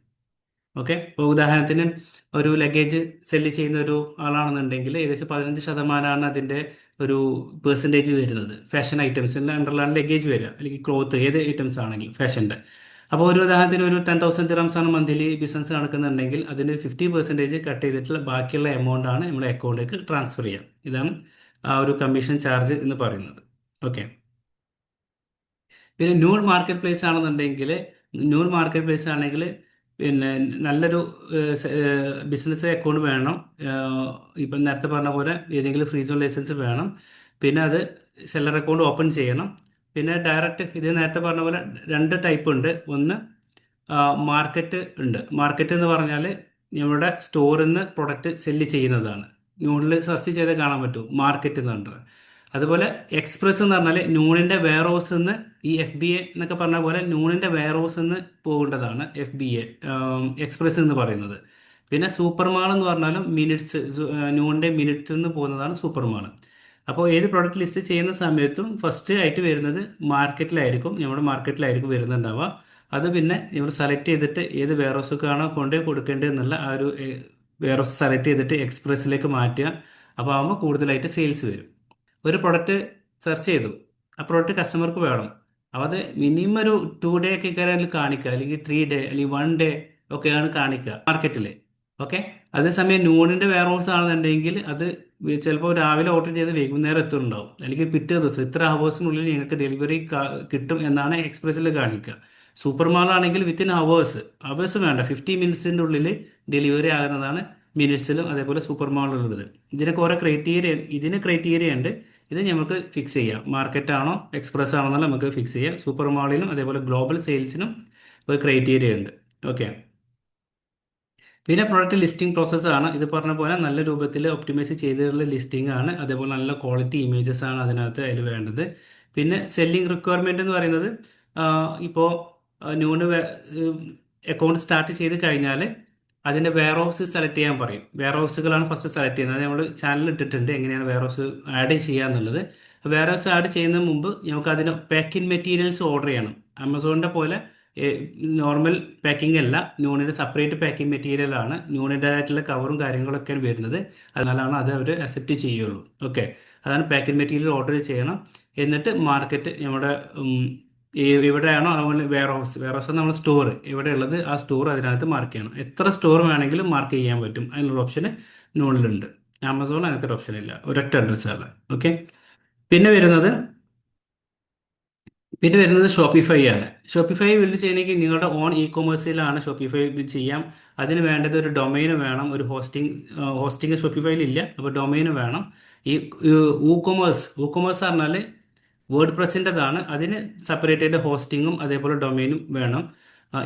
ഓക്കെ, ഇപ്പോൾ ഉദാഹരണത്തിന് ഒരു ലഗേജ് സെല്ല് ചെയ്യുന്ന ഒരു ആളാണെന്നുണ്ടെങ്കിൽ ഏകദേശം 15% അതിൻ്റെ ഒരു പെർസെൻറ്റേജ് വരുന്നത്. ഫാഷൻ ഐറ്റംസിൻ്റെ അണ്ടറിലാണ് ലഗേജ് വരിക, അല്ലെങ്കിൽ ക്ലോത്ത് ഏത് ഐറ്റംസ് ആണെങ്കിലും ഫാഷൻ്റെ. അപ്പോൾ ഒരു ഉദാഹരണത്തിന് ഒരു 10,000 ദിറംസ് ആണ് മന്ത്ലി ബിസിനസ് നടക്കുന്നുണ്ടെങ്കിൽ അതിൻ്റെ 50% കട്ട് ചെയ്തിട്ടുള്ള ബാക്കിയുള്ള എമൗണ്ട് ആണ് നമ്മുടെ അക്കൗണ്ടിലേക്ക് ട്രാൻസ്ഫർ ചെയ്യുക. ഇതാണ് ആ ഒരു കമ്മീഷൻ ചാർജ് എന്ന് പറയുന്നത്. ഓക്കെ, പിന്നെ ന്യൂ മാർക്കറ്റ് പ്ലേസ് ആണെങ്കിൽ പിന്നെ നല്ലൊരു ബിസിനസ് അക്കൗണ്ട് വേണം. ഇപ്പം നേരത്തെ പറഞ്ഞ പോലെ ഏതെങ്കിലും ഫ്രീ സോൺ ലൈസൻസ് വേണം. പിന്നെ അത് സെല്ലർ അക്കൗണ്ട് ഓപ്പൺ ചെയ്യണം. പിന്നെ ഡയറക്റ്റ് ഇത് നേരത്തെ പറഞ്ഞ പോലെ 2 ടൈപ്പ് ഉണ്ട്. ഒന്ന് മാർക്കറ്റ് ഉണ്ട്. മാർക്കറ്റ് എന്ന് പറഞ്ഞാൽ നമ്മുടെ സ്റ്റോറിൽ നിന്ന് പ്രൊഡക്റ്റ് സെല്ല് ചെയ്യുന്നതാണ്. ന്യൂണിൽ സെർച്ച് ചെയ്ത് കാണാൻ പറ്റും മാർക്കറ്റ് എന്ന് പറഞ്ഞത്. അതുപോലെ എക്സ്പ്രസ് എന്ന് പറഞ്ഞാൽ ന്യൂണിൻ്റെ വെയർ ഹൗസിൽ നിന്ന് ഈ FBA എന്നൊക്കെ പറഞ്ഞ പോലെ ന്യൂണിൻ്റെ വെയർ ഹൗസിൽ നിന്ന് പോകേണ്ടതാണ് FBA, എക്സ്പ്രസ് എന്ന് പറയുന്നത്. പിന്നെ സൂപ്പർ മാൾ എന്ന് പറഞ്ഞാലും ന്യൂണിൻ്റെ മിനിറ്റ്സ് നിന്ന് പോകുന്നതാണ് സൂപ്പർ മാൾ. അപ്പോൾ ഏത് പ്രോഡക്റ്റ് ലിസ്റ്റ് ചെയ്യുന്ന സമയത്തും ഫസ്റ്റ് ആയിട്ട് വരുന്നത് നമ്മുടെ മാർക്കറ്റിലായിരിക്കും വരുന്നുണ്ടാവുക. അത് പിന്നെ ഇവർ സെലക്ട് ചെയ്തിട്ട് ഏത് വെയർ ഹൗസൊക്കെയാണോ കൊണ്ടുപോയി കൊടുക്കേണ്ടത് എന്നുള്ള ആ ഒരു വെയർ ഹൗസ് സെലക്ട് ചെയ്തിട്ട് എക്സ്പ്രസ്സിലേക്ക് മാറ്റുക. അപ്പോൾ ആകുമ്പോൾ കൂടുതലായിട്ട് സെയിൽസ് വരും. ഒരു പ്രൊഡക്റ്റ് സെർച്ച് ചെയ്തു, ആ പ്രൊഡക്റ്റ് കസ്റ്റമർക്ക് വേണം, അപ്പോൾ അത് മിനിമം ഒരു 2 ഡേ ഒക്കെ അതിൽ കാണിക്കുക, അല്ലെങ്കിൽ 3 ഡേ അല്ലെങ്കിൽ 1 ഡേ ഒക്കെയാണ് കാണിക്കുക മാർക്കറ്റിൽ. ഓക്കെ, അതേസമയം ന്യൂണിൻ്റെ വെയർ ഹൗസ് ആണെന്നുണ്ടെങ്കിൽ അത് ചിലപ്പോൾ രാവിലെ ഓർഡർ ചെയ്ത് വൈകുന്നേരം എത്തുന്നുണ്ടാവും, അല്ലെങ്കിൽ പിറ്റേ ദിവസം ഇത്ര ഹവേഴ്സിനുള്ളിൽ നിങ്ങൾക്ക് ഡെലിവറി കിട്ടും എന്നാണ് എക്സ്പ്രസ്സിൽ കാണിക്കുക. സൂപ്പർ മാൾ ആണെങ്കിൽ വിത്തിൻ ഹവേഴ്സ് വേണ്ട, 50 മിനിറ്റ്സിൻ്റെ ഉള്ളിൽ ഡെലിവറി ആകുന്നതാണ് മിനിറ്റ്സിലും അതേപോലെ സൂപ്പർ മാളിലുള്ളത്. ഇതിന് ക്രൈറ്റീരിയ ഉണ്ട്. ഇത് നമുക്ക് ഫിക്സ് ചെയ്യാം, മാർക്കറ്റ് ആണോ എക്സ്പ്രസ് ആണോ എന്നുള്ള നമുക്ക് ഫിക്സ് ചെയ്യാം. സൂപ്പർ മാളിലും അതേപോലെ ഗ്ലോബൽ സെയിൽസിനും ഒരു ക്രൈറ്റീരിയ ഉണ്ട്. ഓക്കെ, പിന്നെ പ്രൊഡക്റ്റ് ലിസ്റ്റിംഗ് പ്രോസസ്സാണ്. ഇത് പറഞ്ഞ പോലെ നല്ല രൂപത്തിൽ ഒപ്റ്റിമൈസ് ചെയ്തിട്ടുള്ള ലിസ്റ്റിംഗ് ആണ്. അതേപോലെ നല്ല ക്വാളിറ്റി ഇമേജസ് ആണ് അതിൽ വേണ്ടത്. പിന്നെ സെല്ലിംഗ് റിക്വയർമെൻ്റ് എന്ന് പറയുന്നത് ഇപ്പോൾ ന്യൂന് അക്കൗണ്ട് സ്റ്റാർട്ട് ചെയ്ത് കഴിഞ്ഞാൽ അതിൻ്റെ വെയർ ഹൗസ് സെലക്ട് ചെയ്യാൻ പറയും. വെയർ ഹൗസുകളാണ് ഫസ്റ്റ് സെലക്ട് ചെയ്യുന്നത്. അത് നമ്മൾ ചാനൽ ഇട്ടിട്ടുണ്ട് എങ്ങനെയാണ് വെയർ ഹൗസ് ആഡ് ചെയ്യുക എന്നുള്ളത്. വെയർ ഹൗസ് ആഡ് ചെയ്യുന്നതിന് മുമ്പ് നമുക്ക് അതിന് പാക്കിംഗ് മെറ്റീരിയൽസ് ഓർഡർ ചെയ്യണം. ആമസോണിൻ്റെ പോലെ നോർമൽ പാക്കിംഗ് അല്ല, ന്യൂണിൻ്റെ സെപ്പറേറ്റ് പാക്കിംഗ് മെറ്റീരിയൽ ആണ്. ന്യൂണിൻ്റെ ആയിട്ടുള്ള കവറും കാര്യങ്ങളൊക്കെയാണ് വരുന്നത്. അതിനാലാണ് അത് അവർ അക്സെപ്റ്റ് ചെയ്യുള്ളൂ. ഓക്കെ, അതാണ് പാക്കിംഗ് മെറ്റീരിയൽ ഓർഡർ ചെയ്യണം. എന്നിട്ട് മാർക്കറ്റ് നമ്മുടെ എവിടെയാണോ അതുപോലെ വെയർ ഹൗസ് നമ്മൾ സ്റ്റോർ എവിടെയുള്ളത് ആ സ്റ്റോർ അതിനകത്ത് മാർക്ക് ചെയ്യണം. എത്ര സ്റ്റോർ വേണമെങ്കിലും മാർക്ക് ചെയ്യാൻ പറ്റും. അതിനുള്ള ഓപ്ഷൻ ന്യൂണിലുണ്ട്. ആമസോൺ അങ്ങനത്തെ ഒരു ഓപ്ഷൻ ഇല്ല, ഒരൊറ്റ അഡ്രസ്സാണ്. ഓക്കെ, പിന്നെ വരുന്നത് ഷോപ്പിഫൈ ആണ്. ഷോപ്പിഫൈ ബിൽഡ് ചെയ്യണമെങ്കിൽ നിങ്ങളുടെ ഓൺ കൊമേഴ്സിലാണ് ഷോപ്പിഫൈ ബിൽഡ് ചെയ്യാം. അതിന് വേണ്ടത് ഒരു ഡൊമൈന് വേണം. ഒരു ഹോസ്റ്റിംഗ് ഷോപ്പിഫൈയിൽ ഇല്ല, അപ്പോൾ ഡൊമൈന് വേണം. ഈ കൊമേഴ്സ് പറഞ്ഞാൽ വേർഡ് പ്രസിൻ്റെതാണ്. അതിന് സെപ്പറേറ്റ് ആയിട്ട് ഹോസ്റ്റിങ്ങും അതേപോലെ ഡൊമൈനും വേണം.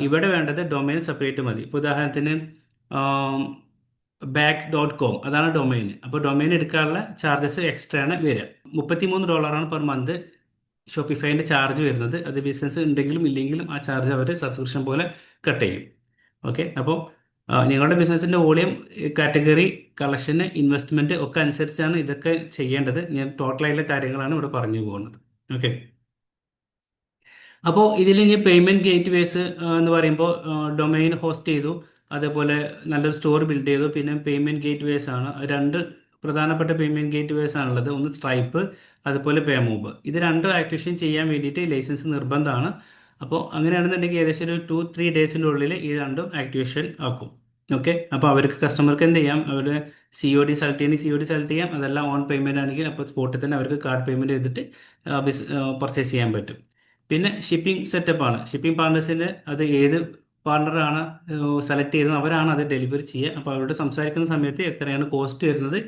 ഇവിടെ വേണ്ടത് ഡൊമൈൻ സെപ്പറേറ്റ് മതി. ഇപ്പോൾ ഉദാഹരണത്തിന് back.com അതാണ് ഡൊമൈൻ. അപ്പോൾ ഡൊമൈൻ എടുക്കാനുള്ള ചാർജസ് എക്സ്ട്രാ ആണ് വരിക. $33 പെർ മന്ത് ഷോപ്പിഫൈൻ്റെ ചാർജ് വരുന്നത്. അത് ബിസിനസ് ഉണ്ടെങ്കിലും ഇല്ലെങ്കിലും ആ ചാർജ് അവർ സബ്സ്ക്രിപ്ഷൻ പോലെ കട്ട് ചെയ്യും. ഓക്കെ, അപ്പോൾ നിങ്ങളുടെ ബിസിനസ്സിൻ്റെ വോളിയം, കാറ്റഗറി, കളക്ഷന്, ഇൻവെസ്റ്റ്മെൻറ്റ് ഒക്കെ അനുസരിച്ചാണ് ഇതൊക്കെ ചെയ്യേണ്ടത്. ഞാൻ ടോട്ടലായിട്ടുള്ള കാര്യങ്ങളാണ് ഇവിടെ പറഞ്ഞു പോകുന്നത്. ഓക്കെ, അപ്പോൾ ഇതിൽ ഇനി പേയ്മെൻറ്റ് ഗേറ്റ് വേസ് എന്ന് പറയുമ്പോൾ ഡൊമൈൻ ഹോസ്റ്റ് ചെയ്തു, അതേപോലെ നല്ലൊരു സ്റ്റോർ ബിൽഡ് ചെയ്തു. പിന്നെ പേയ്മെൻറ്റ് ഗേറ്റ് വേസ് ആണ് 2 പ്രധാനപ്പെട്ട പേയ്മെൻറ്റ് ഗേറ്റ് വേസ് ആണുള്ളത്. ഒന്ന് സ്ട്രൈപ്പ്, അതുപോലെ പേമൂവ്. ഇത് 2 ആക്ടിവേഷൻ ചെയ്യാൻ വേണ്ടിയിട്ട് ലൈസൻസ് നിർബന്ധമാണ്. അപ്പോൾ അങ്ങനെയാണെന്നുണ്ടെങ്കിൽ ഏകദേശം ഒരു 2-3 ഡേയ്സിൻ്റെ ഉള്ളിൽ ഈ 2 ആക്ടിവേഷൻ ആക്കും. ഓക്കെ, അപ്പോൾ അവർക്ക് കസ്റ്റമർക്ക് എന്ത് ചെയ്യാം, അവർ COD സെലക്ട് ചെയ്യാം. അതെല്ലാം ഓൺ പേയ്മെൻ്റ് ആണെങ്കിൽ അപ്പോൾ സ്പോട്ടിൽ തന്നെ അവർക്ക് കാർഡ് പേയ്മെൻറ്റ് ചെയ്തിട്ട് പർച്ചേസ് ചെയ്യാൻ പറ്റും. പിന്നെ ഷിപ്പിംഗ് സെറ്റപ്പാണ്. ഷിപ്പിംഗ് പാർട്ട്നേഴ്സിൻ്റെ അത് ഏത് പാർട്ണറാണ് സെലക്ട് ചെയ്യുന്നത്, അവരാണ് അത് ഡെലിവറി ചെയ്യുക. അപ്പോൾ അവരോട് സംസാരിക്കുന്ന സമയത്ത് എത്രയാണ് കോസ്റ്റ് വരുന്നത്,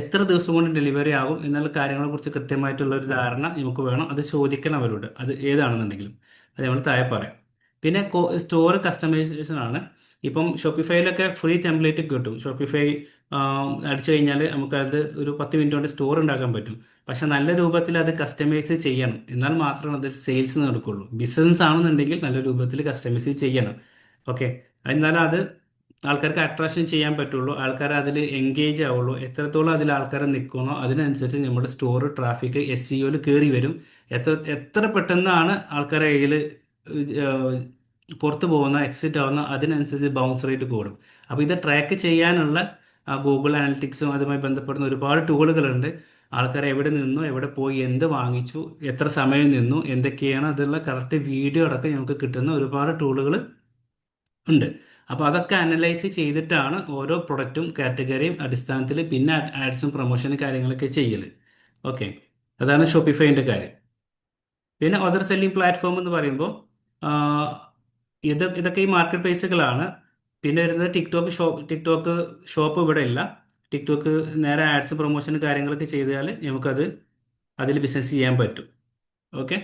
എത്ര ദിവസം കൊണ്ട് ഡെലിവറി ആകും എന്നുള്ള കാര്യങ്ങളെക്കുറിച്ച് കൃത്യമായിട്ടുള്ള ഒരു ധാരണ നമുക്ക് വേണം. അത് ചോദിക്കണം അവരോട്, അത് ഏതാണെന്നുണ്ടെങ്കിലും അത് നമ്മൾ താഴെ പറയാം. പിന്നെ സ്റ്റോർ കസ്റ്റമൈസേഷൻ ആണ്. ഇപ്പം ഷോപ്പിഫൈയിലൊക്കെ ഫ്രീ ടെംപ്ലേറ്റ് കിട്ടും. ഷോപ്പിഫൈ അടിച്ചു കഴിഞ്ഞാൽ നമുക്കത് ഒരു 10 മിനിറ്റ് കൊണ്ട് സ്റ്റോർ ഉണ്ടാക്കാൻ പറ്റും. പക്ഷെ നല്ല രൂപത്തിൽ അത് കസ്റ്റമൈസ് ചെയ്യണം, എന്നാൽ മാത്രമേ അത് സെയിൽസ് നടക്കുള്ളൂ. ബിസിനസ് ആണെന്നുണ്ടെങ്കിൽ നല്ല രൂപത്തിൽ കസ്റ്റമൈസ് ചെയ്യണം. ഓക്കെ, എന്നാലും അത് ആൾക്കാർക്ക് അട്രാക്ഷൻ ചെയ്യാൻ പറ്റുള്ളൂ, ആൾക്കാർ അതിൽ എൻഗേജ് ആവുള്ളൂ. എത്രത്തോളം അതിൽ ആൾക്കാർ നിൽക്കണോ അതിനനുസരിച്ച് നമ്മുടെ സ്റ്റോർ ട്രാഫിക് SEOയിൽ കയറി വരും. എത്ര എത്ര പെട്ടെന്നാണ് ആൾക്കാരെ കയ്യിൽ പുറത്ത് പോകുന്ന, എക്സിറ്റ് ആവുന്ന, അതിനനുസരിച്ച് ബൗൺസ് റേറ്റ് കൂടും. അപ്പോൾ ഇത് ട്രാക്ക് ചെയ്യാനുള്ള ഗൂഗിൾ അനലിറ്റിക്സും അതുമായി ബന്ധപ്പെടുന്ന ഒരുപാട് ടൂളുകളുണ്ട്. ആൾക്കാർ എവിടെ നിന്നു, എവിടെ പോയി, എന്ത് വാങ്ങിച്ചു, എത്ര സമയം നിന്നു, എന്തൊക്കെയാണ് അതുള്ള കറക്റ്റ് വീഡിയോ അടക്കം നമുക്ക് കിട്ടുന്ന ഒരുപാട് ടൂളുകൾ ഉണ്ട്. അപ്പോൾ അതൊക്കെ അനലൈസ് ചെയ്തിട്ടാണ് ഓരോ പ്രൊഡക്റ്റും കാറ്റഗറിയും അടിസ്ഥാനത്തിൽ പിന്നെ ആഡ്സും പ്രൊമോഷനും കാര്യങ്ങളൊക്കെ ചെയ്യൽ. ഓക്കെ, അതാണ് ഷോപ്പിഫൈൻ്റെ കാര്യം. പിന്നെ അതർ സെല്ലിംഗ് പ്ലാറ്റ്ഫോം എന്ന് പറയുമ്പോൾ ആ, ഇതൊക്കെ ഈ മാർക്കറ്റ് പ്ലേസുകളാണ്. പിന്നെ വരുന്നത് ടിക്ടോക്ക് ഷോപ്പ് ഇവിടെ ഇല്ല. ടിക്ടോക്ക് നേരെ ആഡ്സ് പ്രൊമോഷൻ കാര്യങ്ങളൊക്കെ ചെയ്താൽ നമുക്കത് അതിൽ ബിസിനസ് ചെയ്യാൻ പറ്റും. ഓക്കെ,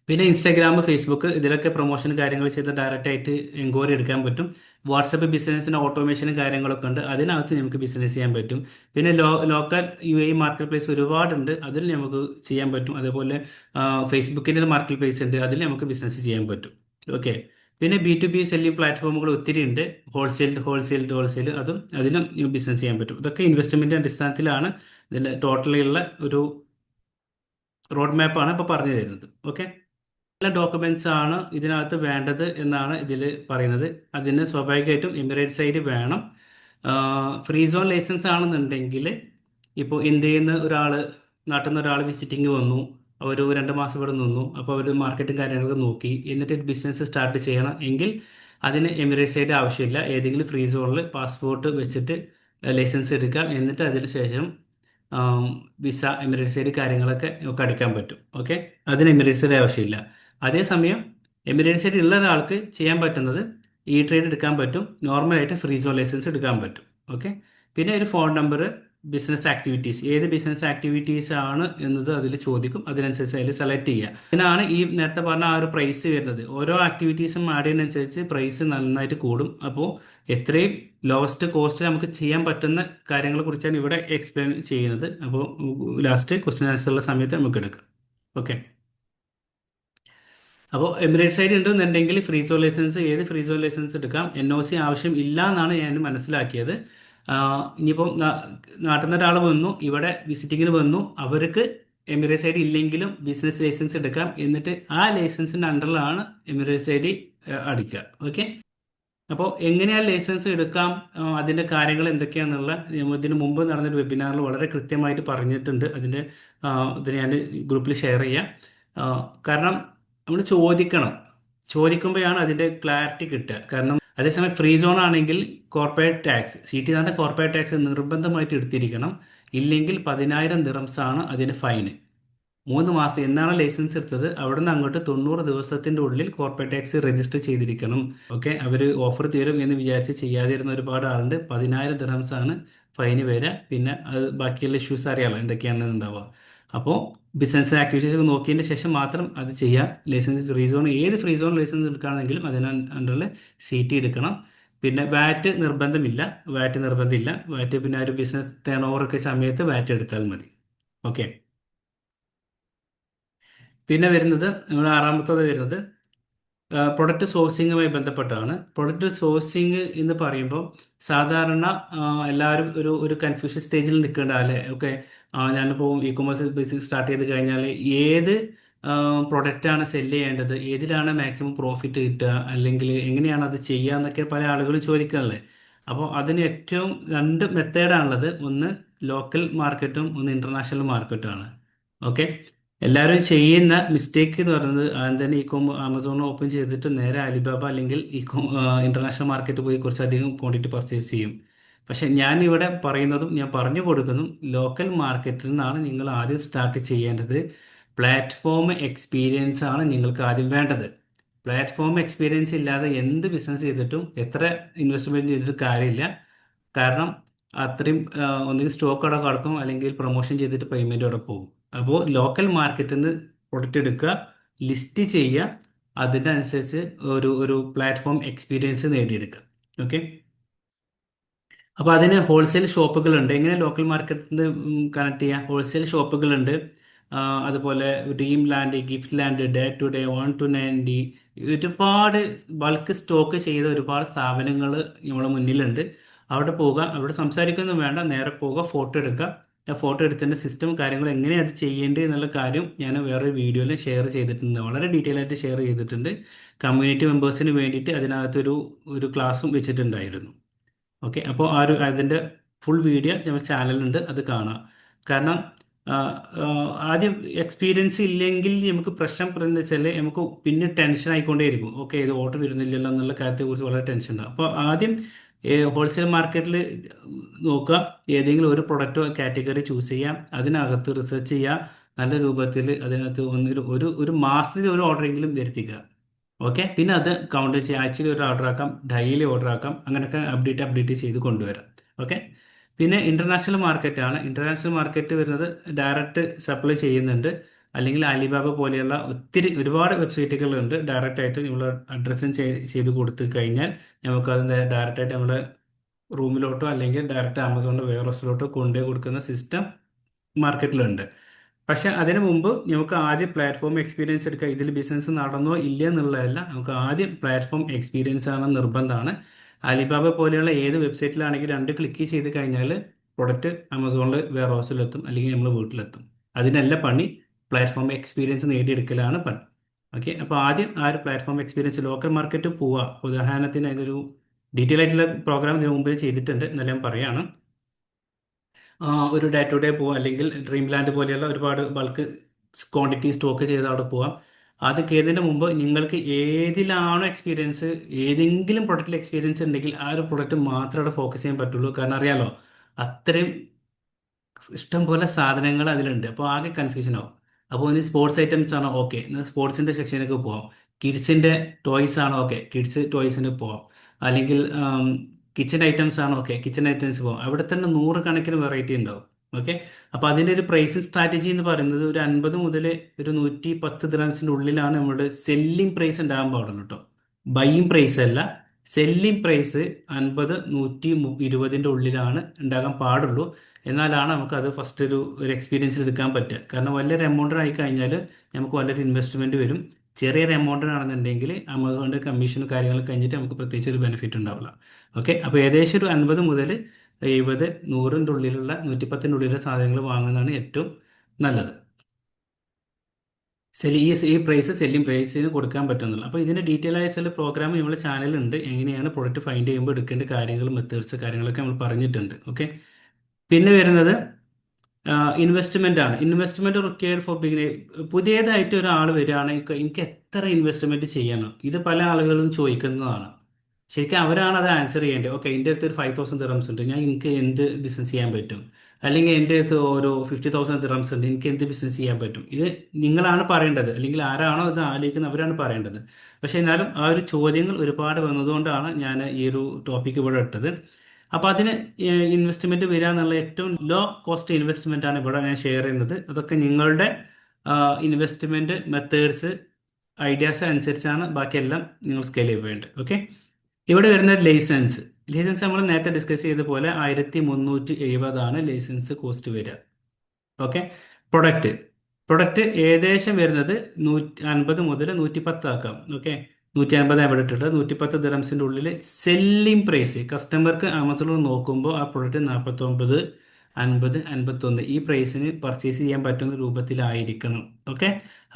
പിന്നെ ഇൻസ്റ്റാഗ്രാം, ഫേസ്ബുക്ക്, ഇതിലൊക്കെ പ്രൊമോഷൻ കാര്യങ്ങൾ ചെയ്ത് ഡയറക്റ്റ് ആയിട്ട് എൻക്വയറി എടുക്കാൻ പറ്റും. വാട്സപ്പ് ബിസിനസ്സിന് ഓട്ടോമേഷനും കാര്യങ്ങളൊക്കെ ഉണ്ട്, അതിനകത്ത് നമുക്ക് ബിസിനസ് ചെയ്യാൻ പറ്റും. പിന്നെ ലോക്കൽ UAE മാർക്കറ്റ് പ്ലേസ് ഒരുപാടുണ്ട്, അതിൽ നമുക്ക് ചെയ്യാൻ പറ്റും. അതേപോലെ ഫേസ്ബുക്കിൻ്റെ മാർക്കറ്റ് പ്ലേസ് ഉണ്ട്, അതിൽ നമുക്ക് ബിസിനസ് ചെയ്യാൻ പറ്റും. ഓക്കെ, പിന്നെ B2B സെല്ലിംഗ് പ്ലാറ്റ്ഫോമുകൾ ഒത്തിരി ഉണ്ട്. ഹോൾസെയിൽ അതിലും ബിസിനസ് ചെയ്യാൻ പറ്റും. ഇതൊക്കെ ഇൻവെസ്റ്റ്മെൻറ്റ് അടിസ്ഥാനത്തിലാണ് ഇതിൽ ടോട്ടലിയുള്ള ഒരു റോഡ് മാപ്പാണ് ഇപ്പോൾ പറഞ്ഞു തരുന്നത്. ഓക്കെ, എല്ലാ ഡോക്യുമെന്റ്സ് ആണ് ഇതിനകത്ത് വേണ്ടത് എന്നാണ് ഇതിൽ പറയുന്നത്. അതിന് സ്വാഭാവികമായിട്ടും എമിറേറ്റ്സ് ID വേണം. ഫ്രീ സോൺ ലൈസൻസ് ആണെന്നുണ്ടെങ്കിൽ ഇപ്പോൾ ഇന്ത്യയിൽ നിന്ന് നാട്ടിൽ നിന്ന് ഒരാൾ വിസിറ്റിംഗ് വന്നു, ഒരു 2 മാസം ഇവിടെ നിന്നു, അപ്പോൾ അവർ മാർക്കറ്റും കാര്യങ്ങളൊക്കെ നോക്കി എന്നിട്ട് ബിസിനസ് സ്റ്റാർട്ട് ചെയ്യണം എങ്കിൽ അതിന് എമിറേറ്റ്സ് ID ആവശ്യമില്ല. ഏതെങ്കിലും ഫ്രീ സോണിൽ പാസ്പോർട്ട് വെച്ചിട്ട് ലൈസൻസ് എടുക്കാം, എന്നിട്ട് അതിന് ശേഷം വിസ, എമിറേറ്റ്സ് ID കാര്യങ്ങളൊക്കെ നമുക്ക് അടിക്കാൻ പറ്റും. ഓക്കെ, അതിന് എമിറേറ്റ്സ് ID ആവശ്യമില്ല. അതേസമയം എമിറേറ്റ്സ് ID ഉള്ള ഒരാൾക്ക് ചെയ്യാൻ പറ്റുന്നത് ട്രേഡ് എടുക്കാൻ പറ്റും, നോർമലായിട്ട് ഫ്രീ സോൺ ലൈസൻസ് എടുക്കാൻ പറ്റും. ഓക്കെ, പിന്നെ ഒരു ഫോൺ നമ്പർ, ബിസിനസ് ആക്ടിവിറ്റീസ്, ഏത് ബിസിനസ് ആക്ടിവിറ്റീസ് ആണ് എന്നത് അതിൽ ചോദിക്കും, അതിനനുസരിച്ച് അതിൽ സെലക്ട് ചെയ്യുക. ഇതിനാണ് ഈ നേരത്തെ പറഞ്ഞ ആ ഒരു പ്രൈസ് വരുന്നത്. ഓരോ ആക്ടിവിറ്റീസും ആഡ് ചെയ്യുന്നതനുസരിച്ച് പ്രൈസ് നന്നായിട്ട് കൂടും. അപ്പോൾ എത്രയും ലോവസ്റ്റ് കോസ്റ്റിൽ നമുക്ക് ചെയ്യാൻ പറ്റുന്ന കാര്യങ്ങളെ കുറിച്ചാണ് ഇവിടെ എക്സ്പ്ലെയിൻ ചെയ്യുന്നത്. അപ്പോൾ ലാസ്റ്റ് ക്വസ്റ്റ്യൻ ആൻസറുള്ള സമയത്ത് നമുക്ക് എടുക്കാം. ഓക്കെ, അപ്പോൾ എമിറേറ്റ്സ് ID ഉണ്ടെന്നുണ്ടെങ്കിൽ ഏത് ഫ്രീ സോൺ ലൈസൻസ് എടുക്കാം. NOC ആവശ്യം ഇല്ല എന്നാണ് ഞാൻ മനസ്സിലാക്കിയത്. ഇനിയിപ്പം നാട്ടിൽ നിന്ന് ഒരാൾ വന്നു, ഇവിടെ വിസിറ്റിങ്ങിന് വന്നു, അവർക്ക് എമിറേറ്റ്സ് ID ഇല്ലെങ്കിലും ബിസിനസ് ലൈസൻസ് എടുക്കാം. എന്നിട്ട് ആ ലൈസൻസിൻ്റെ അണ്ടറിലാണ് എമിറേറ്റ്സ് ID അടിക്കുക. ഓക്കെ, അപ്പോൾ എങ്ങനെയാണ് ലൈസൻസ് എടുക്കാം, അതിൻ്റെ കാര്യങ്ങൾ എന്തൊക്കെയാണെന്നുള്ള ഇതിന് മുമ്പ് നടന്നൊരു വെബിനാറിൽ വളരെ കൃത്യമായിട്ട് പറഞ്ഞിട്ടുണ്ട്. ഇത് ഞാൻ ഗ്രൂപ്പിൽ ഷെയർ ചെയ്യാം. കാരണം നമ്മൾ ചോദിക്കുമ്പോഴാണ് അതിൻ്റെ ക്ലാരിറ്റി കിട്ടുക. കാരണം അതേസമയം ഫ്രീ സോൺ ആണെങ്കിൽ കോർപ്പറേറ്റ് ടാക്സ്, CT എന്ന് പറഞ്ഞാൽ കോർപ്പറേറ്റ് ടാക്സ് നിർബന്ധമായിട്ട് എടുത്തിരിക്കണം. ഇല്ലെങ്കിൽ 10,000 ദിറംസാണ് അതിന് ഫൈന്. 3 മാസം എന്നാണ് ലൈസൻസ് എടുത്തത്, അവിടെ നിന്ന് അങ്ങോട്ട് 90 ദിവസത്തിൻ്റെ ഉള്ളിൽ കോർപ്പറേറ്റ് ടാക്സ് രജിസ്റ്റർ ചെയ്തിരിക്കണം. ഓക്കെ, അവർ ഓഫർ തീരും എന്ന് വിചാരിച്ച് ചെയ്യാതിരുന്ന ഒരുപാട് ആളുണ്ട്. 10,000 ദിറംസാണ് ഫൈന് വരിക. പിന്നെ അത് ബാക്കിയുള്ള ഇഷ്യൂസ് അറിയാമല്ലോ എന്തൊക്കെയാണ് ഉണ്ടാവുക. അപ്പോൾ ബിസിനസ് ആക്ടിവിറ്റീസ് ഒക്കെ നോക്കിയതിന് ശേഷം മാത്രം അത് ചെയ്യാം. ഏത് ഫ്രീ സോൺ ലൈസൻസ് എടുക്കുകയാണെങ്കിലും അതിന് അണ്ടറിൽ CT എടുക്കണം. പിന്നെ വാറ്റ് നിർബന്ധമില്ല. വാറ്റ് പിന്നെ ഒരു ബിസിനസ് ടേൺ ഓവറൊക്കെ സമയത്ത് വാറ്റ് എടുത്താൽ മതി. ഓക്കെ, പിന്നെ വരുന്നത് നമ്മൾ ആറാമത്തത് വരുന്നത് പ്രൊഡക്റ്റ് സോഴ്സിങ്ങുമായി ബന്ധപ്പെട്ടാണ്. പ്രൊഡക്റ്റ് സോഴ്സിങ് എന്ന് പറയുമ്പോൾ സാധാരണ എല്ലാവരും ഒരു കൺഫ്യൂഷൻ സ്റ്റേജിൽ നിൽക്കേണ്ട അല്ലേ. ഓക്കെ, ഞാനിപ്പോൾ E-commerce ബിസിനസ് സ്റ്റാർട്ട് ചെയ്ത് കഴിഞ്ഞാൽ ഏത് പ്രൊഡക്റ്റാണ് സെല്ല് ചെയ്യേണ്ടത്, ഏതിലാണ് മാക്സിമം പ്രോഫിറ്റ് കിട്ടുക, അല്ലെങ്കിൽ എങ്ങനെയാണ് അത് ചെയ്യുക എന്നൊക്കെ പല ആളുകളും ചോദിക്കാനല്ലേ. അപ്പോൾ അതിന് ഏറ്റവും 2 മെത്തേഡാണുള്ളത്. ഒന്ന് ലോക്കൽ മാർക്കറ്റും ഒന്ന് ഇൻ്റർനാഷണൽ മാർക്കറ്റുമാണ്. ഓക്കെ, എല്ലാവരും ചെയ്യുന്ന മിസ്റ്റേക്ക് എന്ന് പറയുന്നത് ആദ്യം തന്നെ ആമസോൺ ഓപ്പൺ ചെയ്തിട്ട് നേരെ അലിബാബ അല്ലെങ്കിൽ ഇൻ്റർനാഷണൽ മാർക്കറ്റ് പോയി കുറച്ചധികം ക്വാണ്ടിറ്റി പർച്ചേസ് ചെയ്യും. പക്ഷെ ഞാൻ ഇവിടെ പറയുന്നതും ഞാൻ പറഞ്ഞു കൊടുക്കുന്നതും ലോക്കൽ മാർക്കറ്റിൽ നിന്നാണ് നിങ്ങൾ ആദ്യം സ്റ്റാർട്ട് ചെയ്യേണ്ടത്. പ്ലാറ്റ്ഫോം എക്സ്പീരിയൻസ് ആണ് നിങ്ങൾക്ക് ആദ്യം വേണ്ടത്. പ്ലാറ്റ്ഫോം എക്സ്പീരിയൻസ് ഇല്ലാതെ എന്ത് ബിസിനസ് ചെയ്തിട്ടും എത്ര ഇൻവെസ്റ്റ്മെന്റ് ചെയ്തിട്ട് കാര്യമില്ല. കാരണം അത്രയും ഒന്നുകിൽ സ്റ്റോക്ക് അവിടെ കിടക്കും, അല്ലെങ്കിൽ പ്രൊമോഷൻ ചെയ്തിട്ട് പേയ്മെന്റ് അവിടെ പോകും. അപ്പോൾ ലോക്കൽ മാർക്കറ്റിൽ നിന്ന് പ്രൊഡക്റ്റ് എടുക്കുക, ലിസ്റ്റ് ചെയ്യുക, അതിൻ്റെ അനുസരിച്ച് ഒരു പ്ലാറ്റ്ഫോം എക്സ്പീരിയൻസ് നേടിയെടുക്കുക. ഓക്കെ. അപ്പോൾ അതിന് ഹോൾസെയിൽ ഷോപ്പുകളുണ്ട്. എങ്ങനെ ലോക്കൽ മാർക്കറ്റിൽ നിന്ന് കണക്ട് ചെയ്യുക? ഹോൾസെയിൽ ഷോപ്പുകളുണ്ട്. അതുപോലെ dream land, gift land, day to day, 1 to 90, ഒരുപാട് ബൾക്ക് സ്റ്റോക്ക് ചെയ്ത ഒരുപാട് സ്ഥാപനങ്ങൾ നമ്മുടെ മുന്നിലുണ്ട്. അവിടെ പോവുക, അവിടെ സംസാരിക്കൊന്നും വേണ്ട, നേരെ പോവുക, ഫോട്ടോ എടുക്കുക. ആ ഫോട്ടോ എടുത്തതിൻ്റെ സിസ്റ്റം കാര്യങ്ങൾ എങ്ങനെയാണ് അത് ചെയ്യേണ്ടത് എന്നുള്ള കാര്യം ഞാൻ വേറൊരു വീഡിയോയിൽ ഷെയർ ചെയ്തിട്ടുണ്ട്, വളരെ ഡീറ്റെയിൽ ആയിട്ട് ഷെയർ ചെയ്തിട്ടുണ്ട്. കമ്മ്യൂണിറ്റി മെമ്പേഴ്സിന് വേണ്ടിയിട്ട് അതിനകത്തൊരു ക്ലാസ്സും വെച്ചിട്ടുണ്ടായിരുന്നു. ഓക്കെ. അപ്പോൾ അതിൻ്റെ ഫുൾ വീഡിയോ നമ്മുടെ ചാനലുണ്ട്, അത് കാണാം. കാരണം ആ, ആ, ആദ്യം എക്സ്പീരിയൻസ് ഇല്ലെങ്കിൽ നമുക്ക് പ്രശ്നം പറയുന്നത് വെച്ചാൽ നമുക്ക് പിന്നെ ടെൻഷൻ ആയിക്കൊണ്ടേയിരിക്കും. ഓക്കെ, ഇത് ഓർഡർ വരുന്നില്ലല്ലോ എന്നുള്ള കാര്യത്തെക്കുറിച്ച് വളരെ ടെൻഷൻ ഉണ്ടാകും. അപ്പോൾ ആദ്യം ഹോൾസെയിൽ മാർക്കറ്റിൽ നോക്കുക, ഏതെങ്കിലും ഒരു പ്രൊഡക്റ്റോ കാറ്റഗറി ചൂസ് ചെയ്യാം, അതിനകത്ത് റിസർച്ച് ചെയ്യുക, നല്ല രൂപത്തിൽ അതിനകത്ത് ഒരു മാസത്തിൽ ഒരു ഓർഡറെങ്കിലും വരുത്തിക്കുക. ഓക്കെ. പിന്നെ അത് കൗണ്ട് ചെയ്യാം, ആഴ്ചയിൽ ഒരു ഓർഡർ ആക്കാം, ഡെയിലി ഓർഡർ ആക്കാം, അങ്ങനെയൊക്കെ അപ്ഡേറ്റ് ചെയ്ത് കൊണ്ടുവരാം. ഓക്കെ. പിന്നെ ഇന്റർനാഷണൽ മാർക്കറ്റാണ്. ഇന്റർനാഷണൽ മാർക്കറ്റ് വരുന്നത് ഡയറക്റ്റ് സപ്ലൈ ചെയ്യുന്നുണ്ട്, അല്ലെങ്കിൽ അലിബാബ പോലെയുള്ള ഒരുപാട് വെബ്സൈറ്റുകളുണ്ട്. ഡയറക്റ്റ് ആയിട്ട് നമ്മൾ അഡ്രസ്സും ചെയ്ത് കൊടുത്തു കഴിഞ്ഞാൽ നമുക്ക് അതിൻ്റെ ഡയറക്റ്റ് ആയിട്ട് നമ്മുടെ റൂമിലോട്ടോ അല്ലെങ്കിൽ ഡയറക്റ്റ് ആമസോണിൻ്റെ വെയർഹൗസിലോട്ടോ കൊണ്ടുപോയി കൊടുക്കുന്ന സിസ്റ്റം മാർക്കറ്റിലുണ്ട്. പക്ഷെ അതിനു മുമ്പ് നമുക്ക് ആദ്യം പ്ലാറ്റ്ഫോം എക്സ്പീരിയൻസ് എടുക്കുക. ഇതിൽ ബിസിനസ് നടന്നോ ഇല്ല എന്നുള്ളതല്ല, നമുക്ക് ആദ്യം പ്ലാറ്റ്ഫോം എക്സ്പീരിയൻസ് ആണ് നിർബന്ധമാണ്. അലിബാബ പോലെയുള്ള ഏത് വെബ്സൈറ്റിലാണെങ്കിൽ 2 ക്ലിക്ക് ചെയ്ത് കഴിഞ്ഞാൽ പ്രൊഡക്റ്റ് ആമസോണിൽ വെയർ ഹൗസിലെത്തും, അല്ലെങ്കിൽ നമ്മൾ വീട്ടിലെത്തും. അതിനല്ല പണി, പ്ലാറ്റ്ഫോം എക്സ്പീരിയൻസ് നേടിയെടുക്കലാണ് പണി. ഓക്കെ. അപ്പോൾ ആദ്യം ആ ഒരു പ്ലാറ്റ്ഫോം എക്സ്പീരിയൻസ് ലോക്കൽ മാർക്കറ്റ് പോവുക. ഉദാഹരണത്തിന് അതിനൊരു ഡീറ്റെയിൽ ആയിട്ടുള്ള പ്രോഗ്രാം ഇതിനു മുമ്പ് ചെയ്തിട്ടുണ്ട്, എന്നെല്ലാം പറയാണ്. ഒരു ഡേ ടു ഡേ പോവാം, അല്ലെങ്കിൽ ഡ്രീം ലാൻഡ് പോലെയുള്ള ഒരുപാട് ബൾക്ക് ക്വാണ്ടിറ്റി സ്റ്റോക്ക് ചെയ്ത് അവിടെ പോവാം. അത് കയറുന്നതിന് മുമ്പ് നിങ്ങൾക്ക് ഏതിലാണോ എക്സ്പീരിയൻസ്, ഏതെങ്കിലും പ്രൊഡക്റ്റിൽ എക്സ്പീരിയൻസ് ഉണ്ടെങ്കിൽ ആ ഒരു പ്രൊഡക്റ്റ് മാത്രമേ അവിടെ ഫോക്കസ് ചെയ്യാൻ പറ്റുള്ളൂ. കാരണം അറിയാലോ, അത്രയും ഇഷ്ടം പോലെ സാധനങ്ങൾ അതിലുണ്ട്. അപ്പോൾ ആകെ കൺഫ്യൂഷൻ ആവും. അപ്പോൾ ഇനി സ്പോർട്സ് ഐറ്റംസ് ആണോ, ഓക്കെ, സ്പോർട്സിൻ്റെ സെക്ഷനിലേക്ക് പോവാം. കിഡ്സിൻ്റെ ടോയ്സ് ആണോ, ഓക്കെ, കിഡ്സ് ടോയ്സിന് പോവാം. അല്ലെങ്കിൽ കിച്ചൺ ഐറ്റംസ് ആണോ, ഓക്കെ, കിച്ചൺ ഐറ്റംസ് പോവാം. അവിടെ തന്നെ 100 കണക്കിന് വെറൈറ്റി ഉണ്ടാവും. ഓക്കെ. അപ്പോൾ അതിൻ്റെ ഒരു പ്രൈസിങ് സ്ട്രാറ്റജി എന്ന് പറയുന്നത് ഒരു 50 മുതൽ ഒരു 110 ദിറംസിൻ്റെ ഉള്ളിലാണ് നമ്മുടെ സെല്ലിംഗ് പ്രൈസ് ഉണ്ടാകാൻ പാടുള്ളൂ കേട്ടോ. ബൈയിങ് പ്രൈസ് അല്ല, സെല്ലിംഗ് പ്രൈസ് 50, 120ൻ്റെ ഉള്ളിലാണ് ഉണ്ടാകാൻ പാടുള്ളൂ. എന്നാലാണ് നമുക്ക് അത് ഫസ്റ്റ് ഒരു എക്സ്പീരിയൻസിൽ എടുക്കാൻ പറ്റുക. കാരണം വലിയൊരു എമൗണ്ട് ആയി കഴിഞ്ഞാൽ നമുക്ക് വലിയൊരു ഇൻവെസ്റ്റ്മെന്റ് വരും. ചെറിയൊരു എമൗണ്ട് ആണെന്നുണ്ടെങ്കിൽ ആമസോണിൻ്റെ കമ്മീഷനും കാര്യങ്ങൾ കഴിഞ്ഞിട്ട് നമുക്ക് പ്രത്യേകിച്ച് ഒരു ബെനിഫിറ്റ് ഉണ്ടാവില്ല. ഓക്കെ. അപ്പോൾ ഏകദേശം ഒരു 50 മുതൽ 70, 100ൻ്റെ ഉള്ളിലുള്ള 110ൻ്റെ ഉള്ളിലുള്ള സാധനങ്ങൾ വാങ്ങുന്നതാണ് ഏറ്റവും നല്ലത്. ഈ പ്രൈസ് സെല്ലിംഗ് പ്രൈസിന് കൊടുക്കാൻ പറ്റുന്നില്ല. അപ്പോൾ ഇതിൻ്റെ ഡീറ്റെയിൽ ആയ ചില പ്രോഗ്രാം നമ്മുടെ ചാനലുണ്ട്, എങ്ങനെയാണ് പ്രൊഡക്റ്റ് ഫൈൻഡ് ചെയ്യുമ്പോൾ എടുക്കേണ്ട കാര്യങ്ങൾ, മെത്തേഡ്സ് കാര്യങ്ങളൊക്കെ നമ്മൾ പറഞ്ഞിട്ടുണ്ട്. ഓക്കെ. പിന്നെ വരുന്നത് ഇൻവെസ്റ്റ്മെന്റ് ആണ്. Investment required for beginner. പുതിയതായിട്ട് ഒരാൾ വരികയാണെങ്കിൽ എനിക്ക് എത്ര ഇൻവെസ്റ്റ്മെന്റ് ചെയ്യണം, ഇത് പല ആളുകളും ചോദിക്കുന്നതാണ്. ശരിക്കും അവരാണ് അത് ആൻസർ ചെയ്യേണ്ടത്. ഓക്കെ, എൻ്റെ അടുത്ത് ഒരു 5000 ദിറംസ് ഉണ്ട്, എനിക്ക് എന്ത് ബിസിനസ് ചെയ്യാൻ പറ്റും? അല്ലെങ്കിൽ എൻ്റെ അടുത്ത് ഒരു 50,000 ദിറംസ് ഉണ്ട്, എനിക്ക് എന്ത് ബിസിനസ് ചെയ്യാൻ പറ്റും? ഇത് നിങ്ങളാണ് പറയേണ്ടത്, അല്ലെങ്കിൽ ആരാണോ ഇത് ആലോചിക്കുന്നത് അവരാണ് പറയേണ്ടത്. പക്ഷേ എന്നാലും ആ ഒരു ചോദ്യങ്ങൾ ഒരുപാട് വന്നതുകൊണ്ടാണ് ഞാൻ ഈ ഒരു ടോപ്പിക്ക് ഇവിടെ ഇട്ടത്. അപ്പോൾ അതിന് ഇൻവെസ്റ്റ്മെന്റ് വരിക എന്നുള്ള ഏറ്റവും ലോ കോസ്റ്റ് ഇൻവെസ്റ്റ്മെന്റ് ആണ് ഇവിടെ ഞാൻ ഷെയർ ചെയ്യുന്നത്. അതൊക്കെ നിങ്ങളുടെ ഇൻവെസ്റ്റ്മെന്റ് മെത്തേഡ്സ്, ഐഡിയാസ് അനുസരിച്ചാണ് ബാക്കിയെല്ലാം നിങ്ങൾ സ്കെയിൽ ചെയ്യേണ്ടത്. ഓക്കെ. ഇവിടെ വരുന്ന ലൈസൻസ് നമ്മൾ നേരത്തെ ഡിസ്കസ് ചെയ്ത പോലെ 1370 ലൈസൻസ് കോസ്റ്റ് വരിക. ഓക്കെ. പ്രൊഡക്റ്റ് ഏകദേശം വരുന്നത് 150 മുതൽ 110 ആക്കാം. ഓക്കെ. 150 എവിടെ ഇട്ടിട്ട് 110 ദിറംസിൻ്റെ ഉള്ളിൽ സെല്ലിംഗ് പ്രൈസ് കസ്റ്റമർക്ക് ആമസോണിൽ നോക്കുമ്പോൾ ആ പ്രൊഡക്റ്റ് 49, 50, 51 ഈ പ്രൈസിന് പർച്ചേസ് ചെയ്യാൻ പറ്റുന്ന രൂപത്തിലായിരിക്കണം. ഓക്കെ.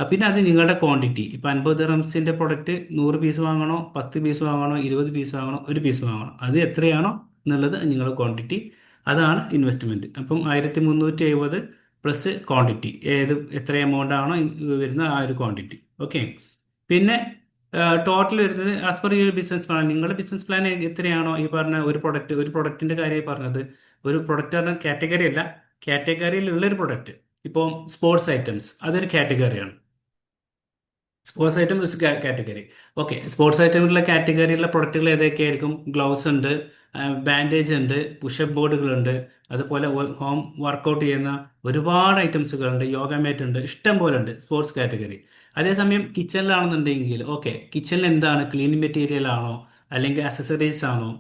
പിന്നെ അത് നിങ്ങളുടെ ക്വാണ്ടിറ്റി. ഇപ്പം 50 ദിറംസിൻ്റെ പ്രൊഡക്റ്റ് 100 പീസ് വാങ്ങണോ, 10 പീസ് വാങ്ങണോ, 20 പീസ് വാങ്ങണോ, 1 പീസ് വാങ്ങണോ, അത് എത്രയാണോ എന്നുള്ളത് നിങ്ങളുടെ ക്വാണ്ടിറ്റി, അതാണ് ഇൻവെസ്റ്റ്മെന്റ്. അപ്പം 1370 പ്ലസ് ക്വാണ്ടിറ്റി, എത്ര എമൗണ്ട് ആണോ വരുന്ന ആ ഒരു ക്വാണ്ടിറ്റി. ഓക്കെ. പിന്നെ ടോട്ടൽ വരുന്നത് ആസ് പെർ ഈ ഒരു ബിസിനസ് പ്ലാൻ. നിങ്ങളുടെ ബിസിനസ് പ്ലാൻ എത്രയാണോ, ഈ പറഞ്ഞ ഒരു പ്രൊഡക്റ്റിന്റെ കാര്യമായി പറഞ്ഞത്, ഒരു പ്രൊഡക്റ്റ് പറഞ്ഞ കാറ്റഗറി അല്ല, കാറ്റഗറിയിലുള്ള ഒരു പ്രൊഡക്റ്റ്. ഇപ്പോൾ സ്പോർട്സ് ഐറ്റംസ് അതൊരു കാറ്റഗറിയാണ്. Sports item category. Okay, sports ഐറ്റമിലുള്ള കാറ്റഗറിയിലുള്ള പ്രൊഡക്റ്റുകൾ ഏതൊക്കെയായിരിക്കും? ഗ്ലൗസ് ഉണ്ട്, ബാൻഡേജ് ഉണ്ട്, പുഷപ്പ് ബോർഡുകളുണ്ട്, അതുപോലെ ഹോം വർക്കൗട്ട് ചെയ്യുന്ന ഒരുപാട് ഐറ്റംസുകളുണ്ട്, യോഗ മാറ്റ് ഉണ്ട്, ഇഷ്ടം പോലെ ഉണ്ട് സ്പോർട്സ് കാറ്റഗറി. അതേസമയം കിച്ചണിലാണെന്നുണ്ടെങ്കിൽ ഓക്കെ, കിച്ചണിൽ എന്താണ്, ക്ലീനിങ് മെറ്റീരിയൽ ആണോ അല്ലെങ്കിൽ അസസറീസ് ആണോ,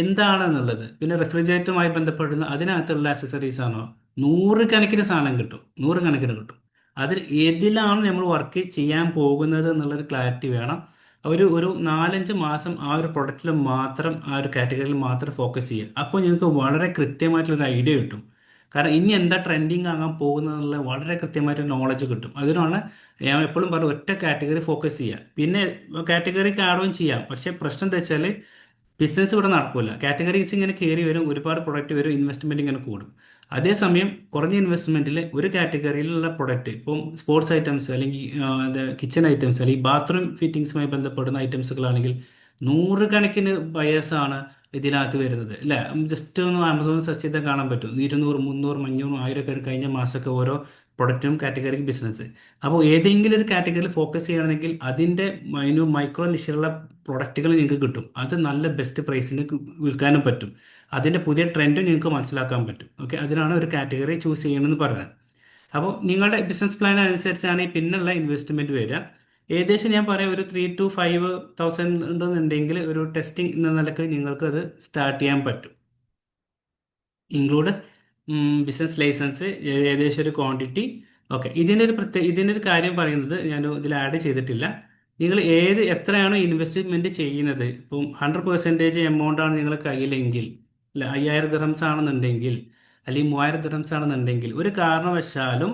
എന്താണെന്നുള്ളത്, പിന്നെ റെഫ്രിജറേറ്ററുമായി ബന്ധപ്പെടുന്ന അതിനകത്തുള്ള അസസറീസ് ആണോ, നൂറുകണക്കിന് സാധനം കിട്ടും, നൂറുകണക്കിന് കിട്ടും. അതിൽ ഏതിലാണ് നമ്മൾ വർക്ക് ചെയ്യാൻ പോകുന്നത് എന്നുള്ളൊരു ക്ലാരിറ്റി വേണം. ഒരു 4-5 മാസം ആ ഒരു പ്രൊഡക്റ്റിൽ മാത്രം, ആ ഒരു കാറ്റഗറിയിൽ മാത്രം ഫോക്കസ് ചെയ്യുക. അപ്പോൾ നിങ്ങൾക്ക് വളരെ കൃത്യമായിട്ടുള്ളൊരു ഐഡിയ കിട്ടും. കാരണം ഇനി എന്താ ട്രെൻഡിങ് ആകാൻ പോകുന്നതെന്നുള്ള വളരെ കൃത്യമായിട്ട് നോളജ് കിട്ടും. അതിനാണ് ഞാൻ എപ്പോഴും പറയും, ഒറ്റ കാറ്റഗറി ഫോക്കസ് ചെയ്യുക. പിന്നെ കാറ്റഗറിക്ക് ആഡ് ഓൺ ചെയ്യാം, പക്ഷേ പ്രശ്നം എന്താ വെച്ചാൽ ബിസിനസ് ഇവിടെ നടക്കില്ല. കാറ്റഗറീസ് ഇങ്ങനെ കയറി വരും, ഒരുപാട് പ്രൊഡക്റ്റ് വരും, ഇൻവെസ്റ്റ്മെന്റ് ഇങ്ങനെ കൂടും. അതേസമയം കുറഞ്ഞ ഇൻവെസ്റ്റ്മെന്റിൽ ഒരു കാറ്റഗറിയിലുള്ള പ്രൊഡക്റ്റ്, ഇപ്പം സ്പോർട്സ് ഐറ്റംസ് അല്ലെങ്കിൽ കിച്ചൺ ഐറ്റംസ് അല്ലെങ്കിൽ ബാത്റൂം ഫിറ്റിംഗ്സുമായി ബന്ധപ്പെടുന്ന ഐറ്റംസുകളാണെങ്കിൽ നൂറുകണക്കിന് ബയേഴ്സാണ് ഇതിനകത്ത് വരുന്നത് അല്ലേ. ജസ്റ്റ് ഒന്ന് ആമസോണിൽ സെർച്ച് ചെയ്താൽ കാണാൻ പറ്റും, 200, 300, 500, 1000 ഒക്കെ കഴിഞ്ഞ മാസമൊക്കെ ഓരോ പ്രൊഡക്റ്റും കാറ്റഗറി ബിസിനസ്. അപ്പോൾ ഏതെങ്കിലും ഒരു കാറ്റഗറിയിൽ ഫോക്കസ് ചെയ്യണമെങ്കിൽ അതിൻ്റെ മൈക്രോ നിശയുള്ള പ്രൊഡക്റ്റുകൾ നിങ്ങൾക്ക് കിട്ടും. അത് നല്ല ബെസ്റ്റ് പ്രൈസിന് വിൽക്കാനും പറ്റും. അതിൻ്റെ പുതിയ ട്രെൻഡും നിങ്ങൾക്ക് മനസ്സിലാക്കാൻ പറ്റും. ഓക്കെ, അതിനാണ് ഒരു കാറ്റഗറി ചൂസ് ചെയ്യണമെന്ന് പറയുന്നത്. അപ്പോൾ നിങ്ങളുടെ ബിസിനസ് പ്ലാൻ അനുസരിച്ചാണ് ഈ പിന്നുള്ള ഇൻവെസ്റ്റ്മെൻറ്റ് വരിക. ഏകദേശം ഞാൻ പറയാം, ഒരു 3,000 to 5,000 ഉണ്ടെന്നുണ്ടെങ്കിൽ ഒരു ടെസ്റ്റിംഗ് എന്ന നിലക്ക് നിങ്ങൾക്ക് അത് സ്റ്റാർട്ട് ചെയ്യാൻ പറ്റും. ഇൻക്ലൂഡ് ബിസിനസ് ലൈസൻസ്, ഏകദേശം ഒരു ക്വാണ്ടിറ്റി. ഓക്കെ, ഇതിനൊരു കാര്യം പറയുന്നത് ഞാൻ ഇതിൽ ആഡ് ചെയ്തിട്ടില്ല. നിങ്ങൾ എത്രയാണോ ഇൻവെസ്റ്റ്മെന്റ് ചെയ്യുന്നത്, ഇപ്പം 100% എമൗണ്ട് ആണ് നിങ്ങളുടെ കയ്യിലെങ്കിൽ, അല്ല 5,000 ദിർഹംസ് ആണെന്നുണ്ടെങ്കിൽ അല്ലെങ്കിൽ 3,000 ദിർഹംസ് ആണെന്നുണ്ടെങ്കിൽ, ഒരു കാരണവശാലും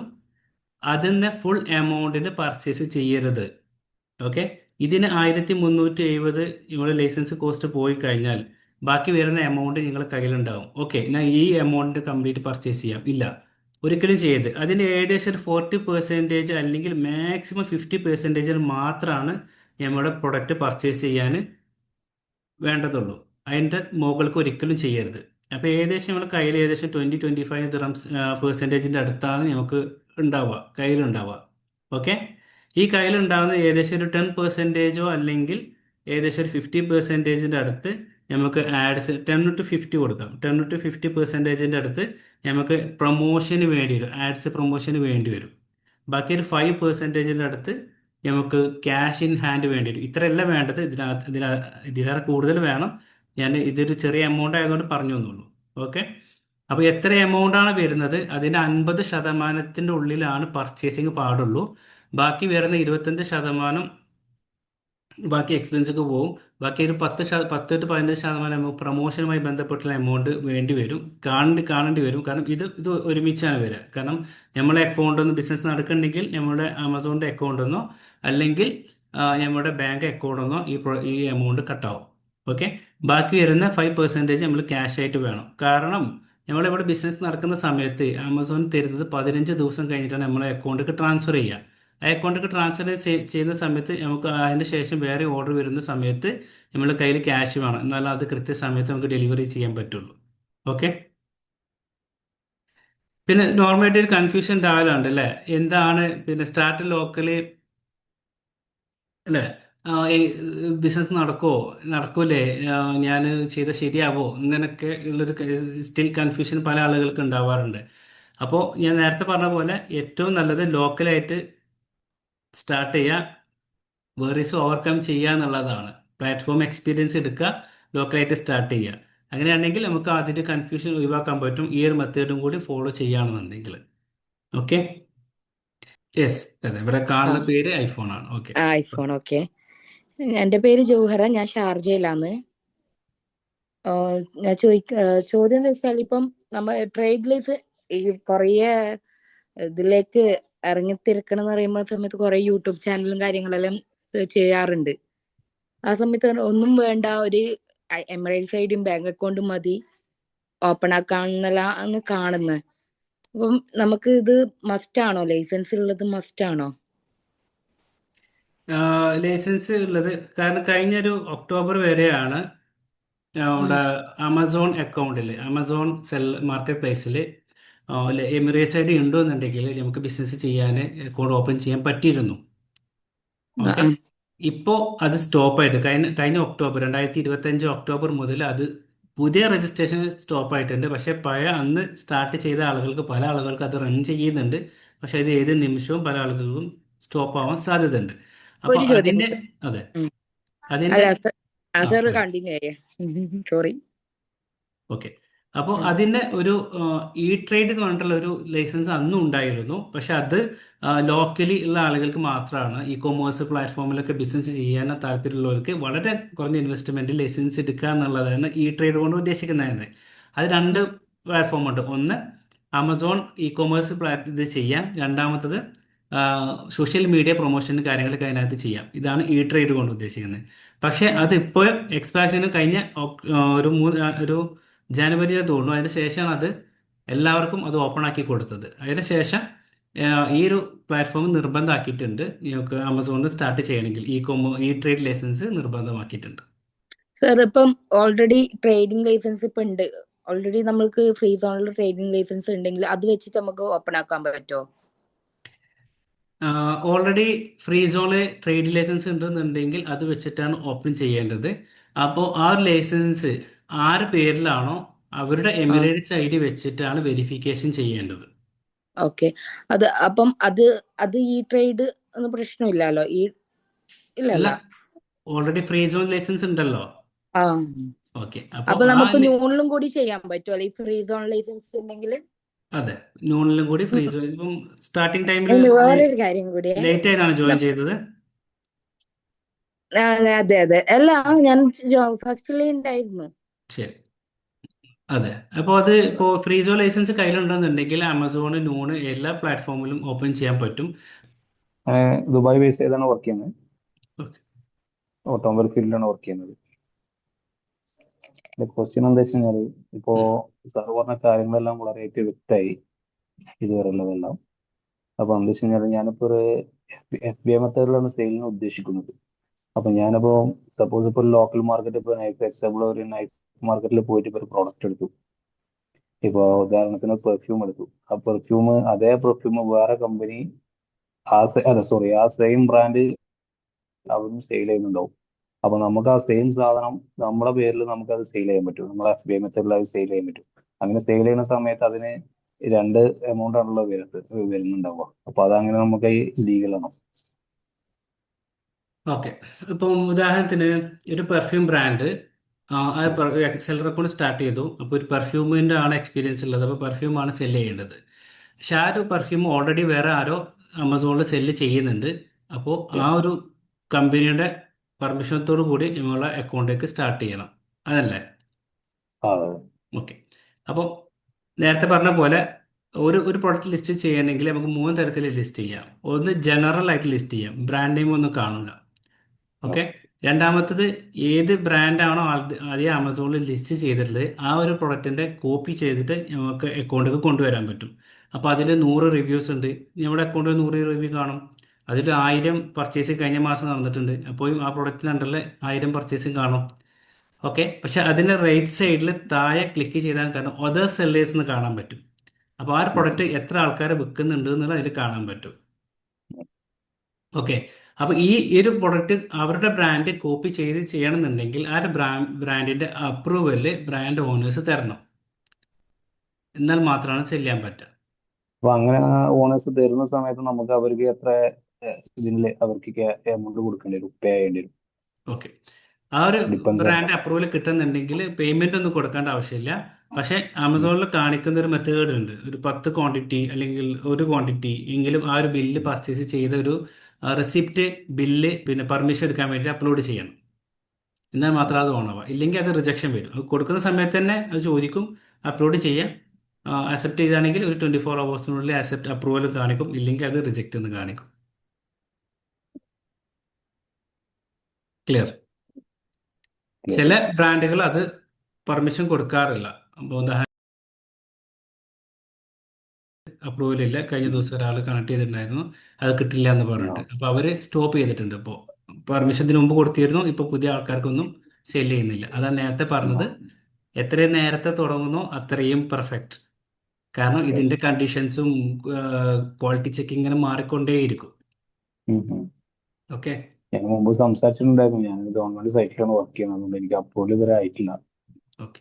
അതിൻ്റെ ഫുൾ എമൗണ്ടിന് പർച്ചേസ് ചെയ്യരുത്. ഓക്കെ, ഇതിന് 1,370 ഇവിടെ ലൈസൻസ് കോസ്റ്റ് പോയി കഴിഞ്ഞാൽ ബാക്കി വരുന്ന എമൗണ്ട് നിങ്ങളുടെ കയ്യിലുണ്ടാവും. ഓക്കെ, ഞാൻ ഈ എമൗണ്ട് കംപ്ലീറ്റ് പർച്ചേസ് ചെയ്യാം, ഇല്ല, ഒരിക്കലും ചെയ്യരുത്. അതിൻ്റെ ഏകദേശം ഒരു 40% അല്ലെങ്കിൽ മാക്സിമം 50% മാത്രമാണ് നമ്മുടെ പ്രൊഡക്റ്റ് പർച്ചേസ് ചെയ്യാൻ വേണ്ടതുള്ളൂ. അതിൻ്റെ മുകൾക്ക് ഒരിക്കലും ചെയ്യരുത്. അപ്പോൾ ഏകദേശം നമ്മുടെ കയ്യിൽ ഏകദേശം 20-25 പെർസെൻറ്റേജിൻ്റെ അടുത്താണ് നമുക്ക് കയ്യിലുണ്ടാവുക. ഓക്കെ, ഈ കയ്യിലുണ്ടാകുന്ന ഏകദേശം ഒരു 10%, അല്ലെങ്കിൽ ഏകദേശം ഒരു 50%-ൻ്റെ അടുത്ത് നമുക്ക് ആഡ്സ് 10-50 കൊടുക്കാം. 10-50%-ൻ്റെ അടുത്ത് നമുക്ക് പ്രൊമോഷന് വേണ്ടി വരും, ആഡ്സ് പ്രൊമോഷന് വേണ്ടി വരും. ബാക്കി ഒരു 5%-ൻ്റെ അടുത്ത് നമുക്ക് ക്യാഷ് ഇൻ ഹാൻഡ് വേണ്ടി വരും. ഇത്രയല്ല വേണ്ടത്, ഇതിലേറെ കൂടുതൽ വേണം. ഞാൻ ഇതൊരു ചെറിയ എമൗണ്ട് ആയതുകൊണ്ട് പറഞ്ഞു തന്നുള്ളൂ. ഓക്കെ, അപ്പോൾ എത്ര എമൗണ്ട് ആണ് വരുന്നത്, അതിൻ്റെ 50% ഉള്ളിലാണ് പർച്ചേസിങ് പാടുള്ളൂ. ബാക്കി വരുന്ന 25% ബാക്കി എക്സ്പെൻസൊക്കെ പോകും. ബാക്കി ഒരു 10-15% നമുക്ക് പ്രൊമോഷനുമായി ബന്ധപ്പെട്ടുള്ള എമൗണ്ട് വേണ്ടി വരും, കാണേണ്ടി വരും. കാരണം ഇത് ഒരുമിച്ചാണ് വരിക. കാരണം നമ്മളെ അക്കൗണ്ടിൽ നിന്ന് ബിസിനസ് നടക്കുന്നുണ്ടെങ്കിൽ നമ്മുടെ ആമസോണിൻ്റെ അക്കൗണ്ടിൽ നിന്നോ അല്ലെങ്കിൽ നമ്മുടെ ബാങ്ക് അക്കൗണ്ടിൽ നിന്നോ ഈ എമൗണ്ട് കട്ടാവും. ഓക്കെ, ബാക്കി വരുന്ന 5% നമ്മൾ ക്യാഷ് ആയിട്ട് വേണം. കാരണം നമ്മളിവിടെ ബിസിനസ് നടക്കുന്ന സമയത്ത് ആമസോൺ തരുന്നത് 15 ദിവസം കഴിഞ്ഞിട്ടാണ് നമ്മളെ അക്കൗണ്ടിലേക്ക് ട്രാൻസ്ഫർ ചെയ്യുക. ആ അക്കൗണ്ടിലേക്ക് ട്രാൻസ്ഫർ ചെയ്യുന്ന സമയത്ത് നമുക്ക് അതിന് ശേഷം വേറെ ഓർഡർ വരുന്ന സമയത്ത് നമ്മുടെ കയ്യിൽ ക്യാഷ് വേണം, എന്നാലും അത് കൃത്യസമയത്ത് നമുക്ക് ഡെലിവറി ചെയ്യാൻ പറ്റുള്ളൂ. ഓക്കെ, പിന്നെ നോർമലായിട്ട് ഒരു കൺഫ്യൂഷൻ ഉണ്ടാവലുണ്ട് അല്ലേ, എന്താണ് പിന്നെ സ്റ്റാർട്ട് ലോക്കല് അല്ലേ, ബിസിനസ് നടക്കൂലേ, ഞാൻ ചെയ്ത ശരിയാവോ, ഇങ്ങനെയൊക്കെ ഉള്ളൊരു സ്റ്റിൽ കൺഫ്യൂഷൻ പല ആളുകൾക്ക് ഉണ്ടാവാറുണ്ട്. അപ്പോൾ ഞാൻ നേരത്തെ പറഞ്ഞ പോലെ ഏറ്റവും നല്ലത് ലോക്കലായിട്ട് സ്റ്റാർട്ട് ചെയ്യുക, വേറീസ് ഓവർകം ചെയ്യുക എന്നുള്ളതാണ്. പ്ലാറ്റ്ഫോം എക്സ്പീരിയൻസ് എടുക്കുക, ലോക്കലായിട്ട് സ്റ്റാർട്ട് ചെയ്യുക. അങ്ങനെയാണെങ്കിൽ നമുക്ക് അതിൻ്റെ കൺഫ്യൂഷൻ ഒഴിവാക്കാൻ പറ്റും, ഈ ഒരു മെത്തേഡും കൂടി ഫോളോ ചെയ്യുകയാണെന്നുണ്ടെങ്കിൽ. ഓക്കെ, യെസ്, അതെ, ഇവിടെ ആ കാണുന്ന പേര് ഐഫോൺ ആണ്. Okay, iPhone. ഓക്കെ, എൻ്റെ പേര് ജൗഹറ, ഞാൻ ഷാർജയിലാണ്. ഞാൻ ചോദ്യം എന്ന് വെച്ചാൽ, ഇപ്പം നമ്മൾ ട്രേഡ് ഈ കുറേ ഇതിലേക്ക് ഇറങ്ങിത്തിരിക്കണം എന്ന് പറയുമ്പോൾ സമയത്ത് കുറെ യൂട്യൂബ് ചാനലും കാര്യങ്ങളെല്ലാം ചെയ്യാറുണ്ട്. ആ സമയത്ത് ഒന്നും വേണ്ട, ഒരു എമറേറ്റ്സ് ഐഡിയും ബാങ്ക് അക്കൗണ്ടും മതി ഓപ്പൺ ആക്കാന്നെല്ലാം കാണുന്നത്. അപ്പം നമുക്ക് ഇത് മസ്റ്റ് ആണോ? ലൈസൻസ് ഉള്ളത് മസ്റ്റ് ആണോ? ലൈസൻസ് ഉള്ളത് കാരണം കഴിഞ്ഞൊരു ഒക്ടോബർ വരെയാണ് ഉം. നമ്മുടെ ആമസോൺ അക്കൗണ്ടിൽ, ആമസോൺ മാർക്കറ്റ് പ്ലേസിൽ എമിറേറ്റ്സ് ഐ ഡി ഉണ്ടോ എന്നുണ്ടെങ്കിൽ നമുക്ക് ബിസിനസ് ചെയ്യാൻ അക്കൗണ്ട് ഓപ്പൺ ചെയ്യാൻ പറ്റിയിരുന്നു. ആ, ഓക്കെ. ആ. ഇപ്പോൾ അത് സ്റ്റോപ്പായിട്ട് കഴിഞ്ഞ കഴിഞ്ഞ ഒക്ടോബർ 2025 ഒക്ടോബർ മുതൽ അത് പുതിയ രജിസ്ട്രേഷൻ സ്റ്റോപ്പായിട്ടുണ്ട്. പക്ഷേ പഴയ അന്ന് സ്റ്റാർട്ട് ചെയ്ത ആളുകൾക്ക് പല ആളുകൾക്ക് അത് റൺ ചെയ്യുന്നുണ്ട്. പക്ഷേ ഇത് ഏത് നിമിഷവും പല ആളുകൾക്കും സ്റ്റോപ്പ് ആവാൻ സാധ്യതയുണ്ട്. അപ്പോൾ ഒരു ചോദ്യം അതിൻ്റെ കൂടെ. അതെ ഉം. അതിൻ്റെ അല്ല ആ സാർ പറയും. കണ്ടിന്യൂ ചെയ്യേ. സോറി. ഓക്കെ. അപ്പോൾ അതിൻ്റെ ഒരു ഇ ട്രേഡ് എന്ന് പറഞ്ഞിട്ടുള്ള ഒരു ലൈസൻസ് അന്നും ഉണ്ടായിരുന്നു. പക്ഷെ അത് ലോക്കലി ഉള്ള ആളുകൾക്ക് മാത്രമാണ്. ഇ കൊമേഴ്സ് പ്ലാറ്റ്ഫോമിലൊക്കെ ബിസിനസ് ചെയ്യാൻ താല്പര്യമുള്ളവർക്ക് വളരെ കുറഞ്ഞ ഇൻവെസ്റ്റ്മെൻറ്റ് ലൈസൻസ് എടുക്കുക എന്നുള്ളതാണ് ഇ ട്രേഡ് കൊണ്ട് ഉദ്ദേശിക്കുന്നത്. അത് രണ്ട് പ്ലാറ്റ്ഫോം ഉണ്ട്. ഒന്ന് ആമസോൺ ഇ കൊമേഴ്സ് ഇത് ചെയ്യാം. രണ്ടാമത്തത് സോഷ്യൽ മീഡിയ പ്രൊമോഷൻ കാര്യങ്ങളൊക്കെ അതിനകത്ത് ചെയ്യാം. ഇതാണ് ഇ ട്രേഡ് കൊണ്ട് ഉദ്ദേശിക്കുന്നത്. പക്ഷേ അതിപ്പോൾ എക്സ്പാൻഷന് കഴിഞ്ഞ ഒരു ജനുവരിയിൽ തോന്നുന്നു. അതിന് ശേഷമാണ് അത് എല്ലാവർക്കും അത് ഓപ്പൺ ആക്കി കൊടുത്തത്. അതിന് ശേഷം ഈ ഒരു പ്ലാറ്റ്ഫോം നിർബന്ധമാക്കിയിട്ടുണ്ട്. നിങ്ങൾക്ക് ആമസോണിൽ സ്റ്റാർട്ട് ചെയ്യണമെങ്കിൽ ഇ ട്രേഡ് ലൈസൻസ് നിർബന്ധമാക്കിയിട്ടുണ്ട്. സാർ ഇപ്പം ഓൾറെഡി ട്രേഡിംഗ് ലൈസൻസ് ഇപ്പൊ ഉണ്ട്. ഓൾറെഡി നമ്മൾക്ക് ഫ്രീ സോണിൽ ട്രേഡിംഗ് ലൈസൻസ് ഉണ്ടെങ്കിൽ അത് വെച്ചിട്ട് നമുക്ക് ഓപ്പൺ ആക്കാൻ പറ്റുമോ? ഓൾറെഡി ഫ്രീ സോണിൽ ട്രേഡ് ലൈസൻസ് ഉണ്ടെന്നുണ്ടെങ്കിൽ അത് വെച്ചിട്ടാണ് ഓപ്പൺ ചെയ്യേണ്ടത്. അപ്പോൾ ആ ഒരു ലൈസൻസ് ആരുടെ പേരിലാണോ അവരുടെ ആ, എമിറേറ്റ്സ് ID വെച്ചിട്ടാണ് വെരിഫിക്കേഷൻ ചെയ്യേണ്ടത്. ഓക്കെ. അപ്പം അത് ഈ ട്രേഡ് ഒന്നും പ്രശ്നമില്ലല്ലോ. അല്ല, ഇല്ലല്ല. ഓൾറെഡി ഫ്രീ സോൺ ലൈസൻസ് ഉണ്ടല്ലോ. ആ, ഓക്കെ. അപ്പോൾ അപ്പൊ നമുക്ക് ന്യൂണിലും കൂടി ചെയ്യാൻ പറ്റുമോ ഈ ഫ്രീ സോൺ ലൈസൻസ് ഉണ്ടെങ്കിൽ? അതെ, നൂണിലും കൂടി ഫ്രീ സോൺ. ഇപ്പം സ്റ്റാർട്ടിങ് ടൈമിൽ ഇനി വേറൊരു കാര്യം കൂടിയേ. ലേറ്റ് ആയിട്ടാണ് ജോയിൻ നം- ചെയ്തത്. അതെ അതെ, അല്ല, ഞാൻ ഫസ്റ്റിലേ ഉണ്ടായിരുന്നു. ശരി. അതെ. അപ്പോൾ അത് ഇപ്പോൾ ഫ്രീ സോൺ ലൈസൻസ് കയ്യിലുണ്ടെന്നുണ്ടെങ്കിൽ ആമസോൺ നൂണ് എല്ലാ പ്ലാറ്റ്ഫോമിലും ഓപ്പൺ ചെയ്യാൻ പറ്റും. ദുബായ് ബേസ് ചെയ്താണ് വർക്ക് ചെയ്യുന്നത്. ഓക്കെ. ഓട്ടോമൊബൈൽ ഫീൽഡിലാണ് വർക്ക് ചെയ്യുന്നത്. ക്വസ്റ്റ്യൻ എന്താ വെച്ച് കഴിഞ്ഞാൽ, ഇപ്പോ സാർ പറഞ്ഞ കാര്യങ്ങളെല്ലാം വളരെ വ്യക്തമായി ഇതുവരെ ഉള്ളതെല്ലാം. അപ്പൊ എന്താ വെച്ച് കഴിഞ്ഞാൽ, ഞാനിപ്പോ ഒരു FBA മെത്തേഡിലാണ് സെയിലിന് ഉദ്ദേശിക്കുന്നത്. അപ്പൊ ഞാനിപ്പോ സപ്പോസ് ഇപ്പോൾ ലോക്കൽ മാർക്കറ്റ്, ഇപ്പോൾ എക്സാമ്പിൾ ഒരു നൈറ്റ് മാർക്കറ്റിൽ പോയിട്ട് ഇപ്പോൾ ഒരു പ്രോഡക്റ്റ് എടുത്തു. ഇപ്പൊ ഉദാഹരണത്തിന് പെർഫ്യൂം എടുത്തു. ആ പെർഫ്യൂം, അതേ പെർഫ്യൂം വേറെ കമ്പനി ആ സെയിം ബ്രാൻഡ് അവിടുന്ന് സെയിൽ ചെയ്യുന്നുണ്ടാവും. അപ്പൊ നമുക്ക് ആ സെയിം സാധനം നമ്മുടെ പേരിൽ നമുക്ക് അത് സെയിൽ ചെയ്യാൻ പറ്റും. നമ്മളെ FBA മെത്തേഡിൽ അത് സെയിൽ ചെയ്യാൻ പറ്റും. അങ്ങനെ സെയിൽ ചെയ്യുന്ന സമയത്ത് അതിന് രണ്ട് എമൗണ്ട് ആണല്ലോ വരുന്നുണ്ടാവുക. അപ്പൊ അതങ്ങനെ നമുക്ക് ഈ ലീഗലാണോ? ഓക്കെ. ഇപ്പം ഉദാഹരണത്തിന് ഒരു perfume brand seller account start ചെയ്തു. അപ്പോൾ ഒരു പെർഫ്യൂമിൻ്റെ ആണ് എക്സ്പീരിയൻസ് ഉള്ളത്. അപ്പോൾ പെർഫ്യൂമാണ് സെല്ല് ചെയ്യേണ്ടത്. പക്ഷെ ആ ഒരു പെർഫ്യൂം ഓൾറെഡി വേറെ ആരോ ആമസോണിൽ സെല്ല് ചെയ്യുന്നുണ്ട്. അപ്പോൾ ആ ഒരു കമ്പനിയുടെ പെർമിഷനത്തോടു കൂടി നിങ്ങളുടെ അക്കൗണ്ടിലേക്ക് സ്റ്റാർട്ട് ചെയ്യണം. അതല്ലേ? ആ, ഓക്കെ. അപ്പോൾ നേരത്തെ പറഞ്ഞ പോലെ ഒരു പ്രൊഡക്റ്റ് ലിസ്റ്റ് ചെയ്യണമെങ്കിൽ നമുക്ക് മൂന്ന് തരത്തിൽ ലിസ്റ്റ് ചെയ്യാം. ഒന്ന് ജനറൽ ആയിട്ട് ലിസ്റ്റ് ചെയ്യാം, ബ്രാൻഡ് നെയിം ഒന്നും കാണില്ല. ഓക്കെ. രണ്ടാമത്തത് ഏത് ബ്രാൻഡാണോ ആദ്യം ആമസോണിൽ ലിസ്റ്റ് ചെയ്തിട്ടുള്ളത് ആ ഒരു പ്രൊഡക്റ്റിൻ്റെ കോപ്പി ചെയ്തിട്ട് നമുക്ക് അക്കൗണ്ടിലേക്ക് കൊണ്ടുവരാൻ പറ്റും. അപ്പോൾ അതിൽ 100 റിവ്യൂസ് ഉണ്ട്. നമ്മുടെ അക്കൗണ്ടിൽ 100 റിവ്യൂ കാണും. അതിൽ 1000 പർച്ചേസ് കഴിഞ്ഞ മാസം നടന്നിട്ടുണ്ട്. അപ്പോൾ ആ പ്രൊഡക്റ്റിന് അണ്ടറിൽ 1000 പർച്ചേസും കാണും. ഓക്കെ. പക്ഷെ അതിൻ്റെ റൈറ്റ് സൈഡിൽ താഴെ ക്ലിക്ക് ചെയ്താൽ കാരണം അതർ സെല്ലേഴ്സ് എന്ന് കാണാൻ പറ്റും. അപ്പോൾ ആ ഒരു പ്രൊഡക്റ്റ് എത്ര ആൾക്കാർ വിൽക്കുന്നുണ്ട് എന്നുള്ളത് അതിൽ കാണാൻ പറ്റും. ഓക്കെ. അപ്പോൾ ഈ ഒരു പ്രൊഡക്റ്റ് അവരുടെ ബ്രാൻഡ് കോപ്പി ചെയ്ത് ചെയ്യണമെന്നുണ്ടെങ്കിൽ ആ ഒരു ബ്രാൻഡിന്റെ അപ്രൂവല് ബ്രാൻഡ് ഓണേഴ്സ് തരണം. എന്നാൽ മാത്രമാണ് സെല് ചെയ്യാൻ പറ്റുക. അപ്പൊ അങ്ങനെ ഓണേഴ്സ് തരുന്ന സമയത്ത് നമുക്ക് അവർക്ക് എത്ര ഇതിൽ അവർക്ക് എമൗണ്ട് കൊടുക്കേണ്ടി വരും, പേ ചെയ്യേണ്ടി വരും? ഓക്കെ. ആ ഒരു ഡിപ്പെൻസ്. ബ്രാൻഡ് അപ്രൂവൽ കിട്ടുന്നുണ്ടെങ്കിൽ പേയ്മെന്റ് ഒന്നും കൊടുക്കേണ്ട ആവശ്യമില്ല. പക്ഷേ ആമസോണിൽ കാണിക്കുന്ന ഒരു മെത്തേഡ് ഉണ്ട്. ഒരു 10 ക്വാണ്ടിറ്റി അല്ലെങ്കിൽ ഒരു ക്വാണ്ടിറ്റി എങ്കിലും ആ ഒരു ബില്ല് പർച്ചേസ് ചെയ്ത ഒരു റെസിപ്റ്റ് ബില്ല് പിന്നെ പെർമിഷൻ എടുക്കാൻ വേണ്ടി അപ്ലോഡ് ചെയ്യണം. എന്നാൽ മാത്രം അത് ഓണാവുക. ഇല്ലെങ്കിൽ അത് റിജക്ഷൻ വരും. അത് കൊടുക്കുന്ന സമയത്ത് തന്നെ അത് ചോദിക്കും, അപ്ലോഡ് ചെയ്യാം. അക്സെപ്റ്റ് ചെയ്താണെങ്കിൽ ഒരു 24 അവേഴ്സിനുള്ളിൽ അപ്രൂവൽ കാണിക്കും. ഇല്ലെങ്കിൽ അത് റിജക്റ്റ് എന്ന് കാണിക്കും. ക്ലിയർ? ചില ബ്രാൻഡുകൾ അത് പെർമിഷൻ കൊടുക്കാറില്ല. അപ്പോൾ അപ്രൂവൽ ഇല്ല. കഴിഞ്ഞ ദിവസം ഒരാൾ കണക്ട് ചെയ്തിട്ടുണ്ടായിരുന്നു, അത് കിട്ടില്ല എന്ന് പറഞ്ഞിട്ട്. അപ്പോൾ അവർ സ്റ്റോപ്പ് ചെയ്തിട്ടുണ്ട്. ഇപ്പോൾ പെർമിഷന് മുമ്പ് കൊടുത്തിരുന്നു, ഇപ്പോൾ പുതിയ ആൾക്കാർക്കൊന്നും സെല് ചെയ്യുന്നില്ല. അതാണ് നേരത്തെ പറഞ്ഞത്, എത്രയും നേരത്തെ തുടങ്ങുന്നോ അത്രയും പെർഫെക്റ്റ്. കാരണം ഇതിന്റെ കണ്ടീഷൻസും ക്വാളിറ്റി ചെക്കിങ് ഇങ്ങനെ മാറിക്കൊണ്ടേയിരിക്കും. ഓക്കെ. ഞാൻ മുമ്പ് സംസാരിച്ചിട്ടുണ്ടായിരുന്നു, ഞാൻ ഗവൺമെന്റ് സൈറ്റിലാണ് വർക്ക് ചെയ്യുന്നത്, അതുകൊണ്ട് എനിക്ക് അപ്രൂവൽ ഇതുവരെ ആയിട്ടില്ല. ഓക്കെ.